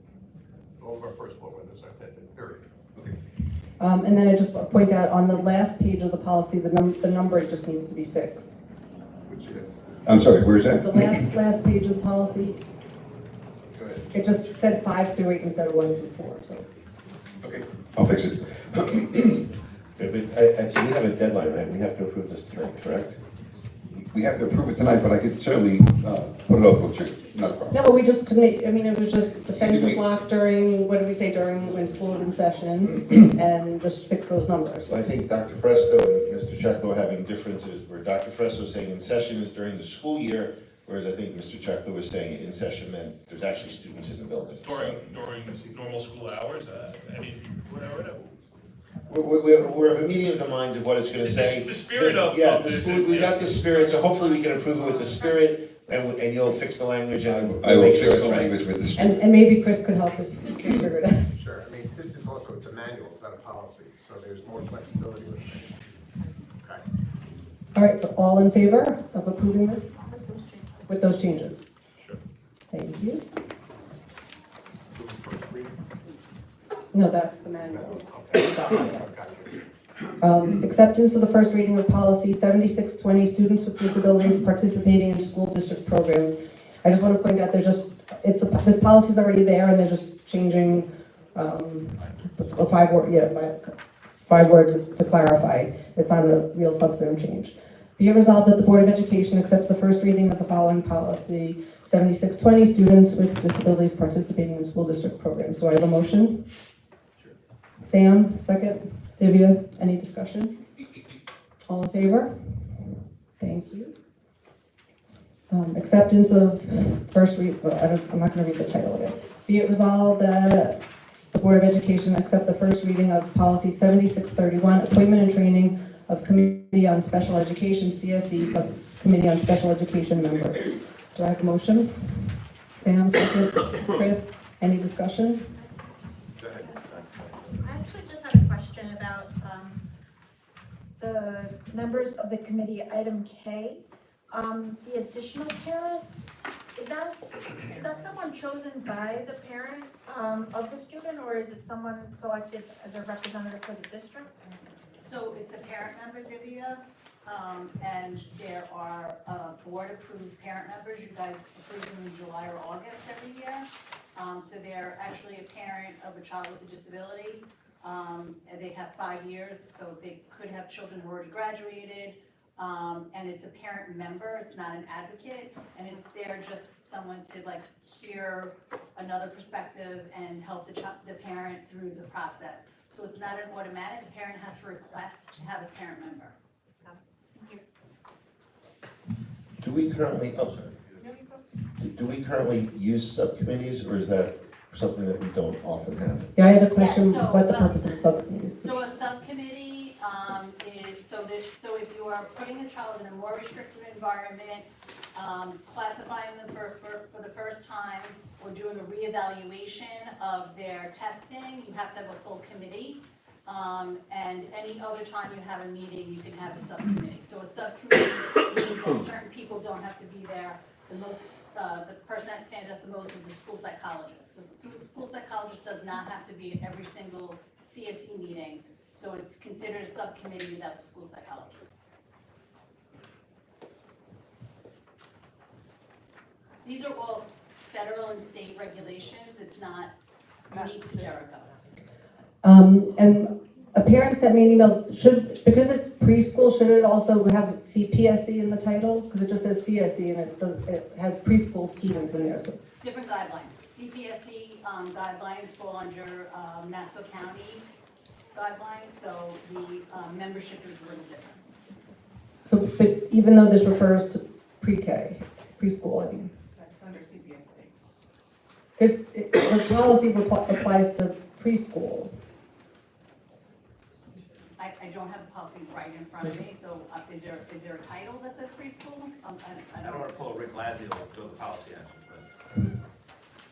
[SPEAKER 2] All of our first floor windows are tinted, period.
[SPEAKER 7] Okay.
[SPEAKER 12] And then I just want to point out on the last page of the policy, the numbering just needs to be fixed.
[SPEAKER 7] I'm sorry, where's that?
[SPEAKER 12] The last page of the policy, it just said 5 through 8 instead of 1 through 4, so.
[SPEAKER 7] Okay, I'll fix it.
[SPEAKER 19] But we have a deadline, right? We have to approve this tonight, correct?
[SPEAKER 7] We have to approve it tonight, but I could certainly put it off till Tuesday, not a problem.
[SPEAKER 12] No, but we just couldn't, I mean, it was just, the fence is locked during, what did we say, during when school is in session, and just fix those numbers.
[SPEAKER 19] So I think Dr. Fresco and Mr. Checklo are having differences, where Dr. Fresco is saying in session is during the school year, whereas I think Mr. Checklo was saying in session meant there's actually students in the building.
[SPEAKER 16] During normal school hours, I mean, whatever.
[SPEAKER 19] We're of a meeting of the minds of what it's gonna say.
[SPEAKER 16] The spirit of
[SPEAKER 19] Yeah,
[SPEAKER 16] this
[SPEAKER 19] we got the spirit, so hopefully we can approve it with the spirit, and you'll fix the language, and
[SPEAKER 7] I will
[SPEAKER 19] make sure
[SPEAKER 7] fix
[SPEAKER 19] it's
[SPEAKER 7] the
[SPEAKER 19] right.
[SPEAKER 7] language with the spirit.
[SPEAKER 12] And maybe Chris could help if you can figure it out.
[SPEAKER 2] Sure, I mean, this is also, it's a manual, it's not a policy, so there's more flexibility with it. Okay.
[SPEAKER 12] All right, so all in favor of approving this? With those changes?
[SPEAKER 16] Sure.
[SPEAKER 12] Thank you. No, that's the manual. Acceptance of the first reading of policy 7620, students with disabilities participating in school district programs. I just want to point out, this policy is already there, and they're just changing five words to clarify. It's not a real substantive change. Be it resolved that the Board of Education accepts the first reading of the following policy 7620, students with disabilities participating in school district programs. Do I have a motion? Sam, second. Divya, any discussion? All in favor? Thank you. Acceptance of first read, I'm not going to read the title again. Be it resolved that the Board of Education accept the first reading of policy 7631, appointment and training of Committee on Special Education, CSE, Subcommittee on Special Education members. Do I have a motion? Sam, second. Chris, any discussion?
[SPEAKER 22] I actually just had a question about the members of the committee, item K. The additional parent, is that someone chosen by the parent of the student, or is it someone selected as a representative for the district?
[SPEAKER 18] So it's a parent member, Divya, and there are board-approved parent members. You guys approve them in July or August every year. So they're actually a parent of a child with a disability. And they have 5 years, so they could have children who already graduated. And it's a parent member, it's not an advocate, and it's there just someone to like hear another perspective and help the parent through the process. So it's not an automatic, the parent has to request to have a parent member.
[SPEAKER 19] Do we currently, do we currently use subcommittees, or is that something that we don't often have?
[SPEAKER 12] Yeah, I had a question,
[SPEAKER 18] Yeah, so,
[SPEAKER 12] what the purpose of the subcommittee is.
[SPEAKER 18] So a subcommittee is, so if you are putting a child in a more restrictive environment, classifying them for the first time, or doing a reevaluation of their testing, you have to have a full committee. And any other time you have a meeting, you can have a subcommittee. So a subcommittee means that certain people don't have to be there. The person that stands out the most is the school psychologist. So the school psychologist does not have to be at every single CSE meeting. So it's considered a subcommittee without the school psychologist. These are all federal and state regulations. It's not unique to Jericho.
[SPEAKER 12] And a parent sent me an email, because it's preschool, should it also have CPSE in the title? Because it just says CSE and it has preschool students in there, so.
[SPEAKER 18] Different guidelines. CPSE guidelines fall under Nassau County guidelines, so the membership is a little different.
[SPEAKER 12] So, but even though this refers to pre-K, preschool, I mean.
[SPEAKER 18] That's under CPSE.
[SPEAKER 12] The policy applies to preschool.
[SPEAKER 18] I don't have the policy right in front of me, so is there a title that says preschool?
[SPEAKER 9] I don't want to pull Rick Lazio to the policy action,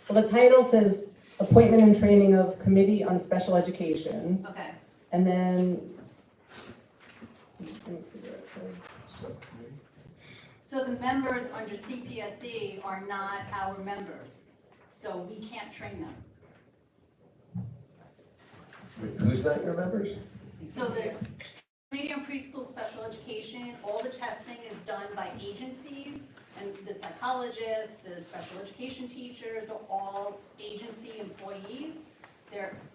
[SPEAKER 9] but.
[SPEAKER 12] Well, the title says appointment and training of committee on special education.
[SPEAKER 18] Okay.
[SPEAKER 12] And then, let me see where it says.
[SPEAKER 18] So the members under CPSE are not our members, so we can't train them.
[SPEAKER 19] Who's not your members?
[SPEAKER 18] So this Committee on Preschool Special Education, all the testing is done by agencies, and the psychologists, the special education teachers are all agency employees.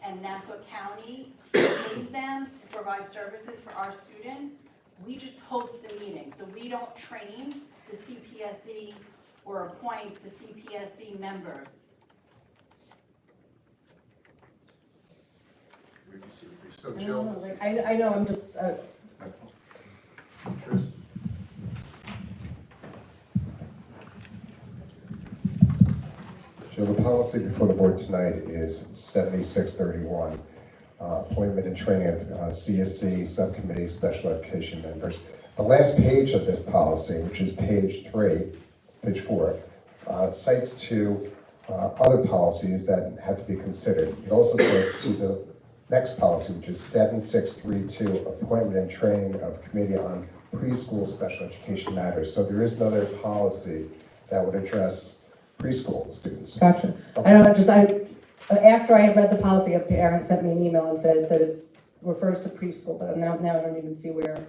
[SPEAKER 18] And Nassau County pays them to provide services for our students. We just host the meeting, so we don't train the CPSE or appoint the CPSE members.
[SPEAKER 2] So
[SPEAKER 12] I
[SPEAKER 2] Jill,
[SPEAKER 12] don't know, like, I know, I'm just,
[SPEAKER 11] So the policy before the board tonight is 7631, appointment and training of CSC subcommittee special education members. The last page of this policy, which is page 4, cites to other policies that have to be considered. It also cites to the next policy, which is 7632, appointment and training of committee on preschool special education matters. So there is another policy that would address preschool students.
[SPEAKER 12] gotcha. I know, after I had read the policy, a parent sent me an email and said that it refers to preschool, but now I don't even see where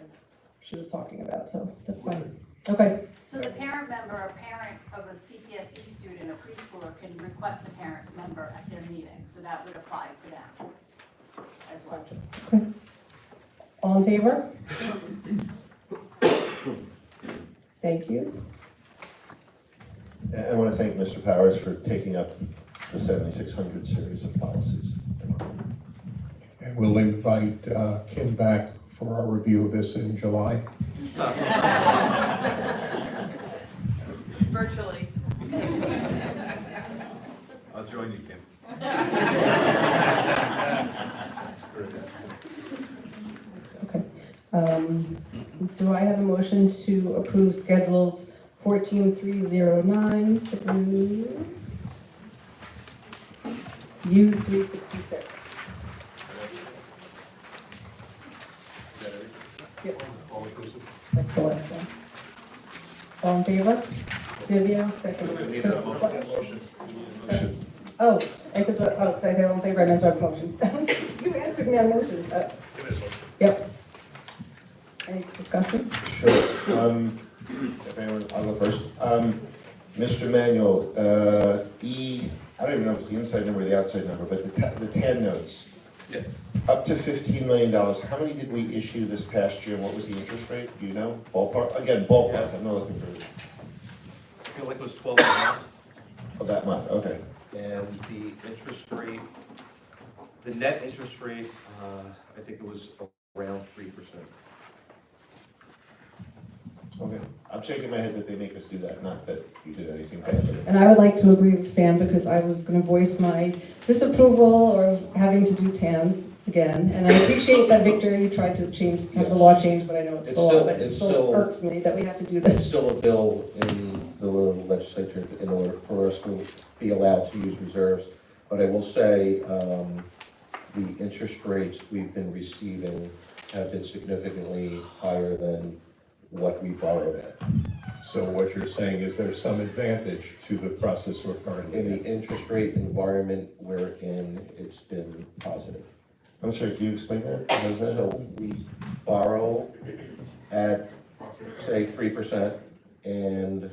[SPEAKER 12] she was talking about, so that's fine. Okay,
[SPEAKER 18] So the parent member, a parent of a CPSE student or preschooler can request a parent member at their meeting, so that would apply to them as well.
[SPEAKER 12] all in favor? Thank you.
[SPEAKER 19] I want to thank Mr. Powers for taking up the 7600 series of policies.
[SPEAKER 2] and we'll invite Kim back for our review of this in July.
[SPEAKER 18] Virtually.
[SPEAKER 9] I'll join you, Kim.
[SPEAKER 12] Do I have a motion to approve schedules 14309 through U366? Yep. That's the last one. All in favor? Divya, second. Oh, I said, did I say all in favor? I meant to have a motion. You answered me on motions. Yep. Any discussion?
[SPEAKER 19] Sure. If anyone, I'll go first. Mr. Manuel, I don't even know if it's the inside number or the outside number, but the TAN notes.
[SPEAKER 9] Yeah.
[SPEAKER 19] Up to $15 million. How many did we issue this past year? What was the interest rate? Do you know? Ballpark? Again, ballpark. I'm not looking for.
[SPEAKER 9] I feel like it was 12.5.
[SPEAKER 19] Oh, that much. Okay.
[SPEAKER 9] And the interest rate, the net interest rate, I think it was around 3%.
[SPEAKER 19] Okay. I'm shaking my head that they make us do that, not that you did anything bad.
[SPEAKER 12] And I would like to agree with Sam because I was going to voice my disapproval of having to do TANs again. And I appreciate that, Victor, you tried to have the law change, but I know it's the law, but it still irks me that we have to do this.
[SPEAKER 20] It's still a bill in the legislature in order for us to be allowed to use reserves. But I will say, the interest rates we've been receiving have been significantly higher than what we borrowed at.
[SPEAKER 2] So what you're saying is there's some advantage to the process we're currently
[SPEAKER 20] In the interest rate environment we're in, it's been positive.
[SPEAKER 19] I'm sorry, can you explain that? How is that?
[SPEAKER 20] So we borrow at, say, 3%, and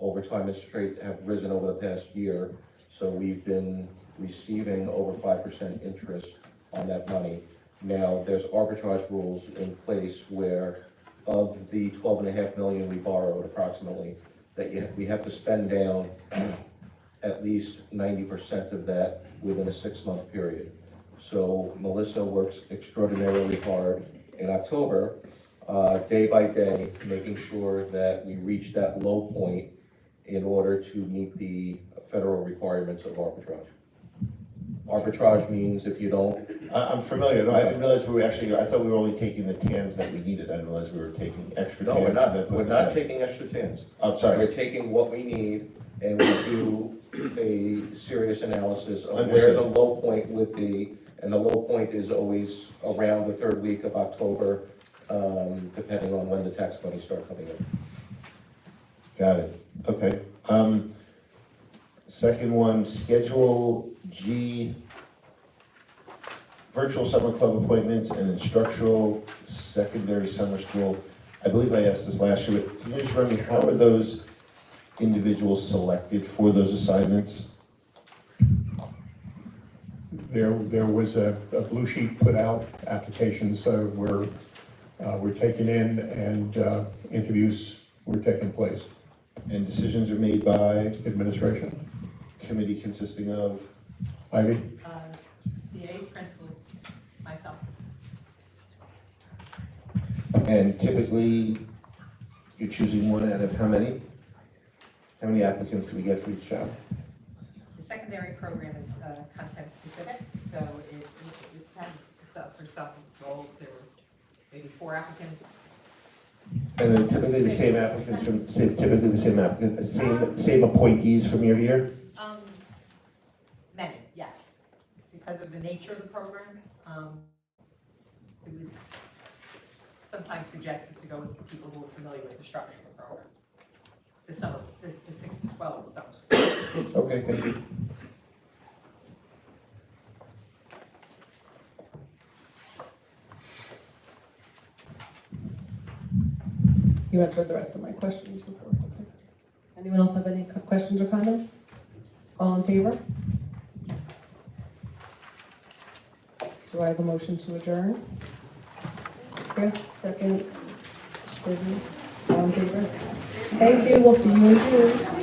[SPEAKER 20] over time, interest rates have risen over the past year. So we've been receiving over 5% interest on that money. Now, there's arbitrage rules in place where of the $12.5 million we borrowed approximately, that we have to spend down at least 90% of that within a 6-month period. So Melissa works extraordinarily hard in October, day by day, making sure that we reach that low point in order to meet the federal requirements of arbitrage. Arbitrage means if you don't,
[SPEAKER 19] I'm familiar, no, I didn't realize we were actually, I thought we were only taking the TANs that we needed, I didn't realize we were taking extra TANs.
[SPEAKER 20] no, we're
[SPEAKER 19] and then
[SPEAKER 20] not,
[SPEAKER 19] putting
[SPEAKER 20] we're not
[SPEAKER 19] them-
[SPEAKER 20] taking extra TANs.
[SPEAKER 19] I'm sorry.
[SPEAKER 20] We're taking what we need and we do a serious analysis of where
[SPEAKER 19] Understood.
[SPEAKER 20] the low point would be. And the low point is always around the third week of October, depending on when the tax money start coming in.
[SPEAKER 19] Got it, okay. Second one, Schedule G, virtual summer club appointments and instructional secondary summer school. I believe I asked this last year, but can you just remind me, how are those individuals selected for those assignments?
[SPEAKER 2] There was a blue sheet put out, applications were taken in, and interviews were taking place.
[SPEAKER 19] And decisions are made by?
[SPEAKER 2] Administration.
[SPEAKER 19] Committee consisting of?
[SPEAKER 2] Ivy?
[SPEAKER 10] CAs, principals, myself.
[SPEAKER 19] And typically, you're choosing one out of how many? How many applicants do we get for each job?
[SPEAKER 10] The secondary program is content specific, so it depends. So for some roles, there were maybe 4 applicants.
[SPEAKER 19] And then typically the same applicants same appointees from year to year?
[SPEAKER 10] Many, yes. Because of the nature of the program, it was sometimes suggested to go with people who were familiar with the structure of the program. The 6 to 12 summer school.
[SPEAKER 19] Okay, thank you.
[SPEAKER 12] You answered the rest of my questions before. Okay. Anyone else have any questions or comments? All in favor? Do I have a motion to adjourn? Chris, second. Busy. All in favor? Thank you, we'll see you in June.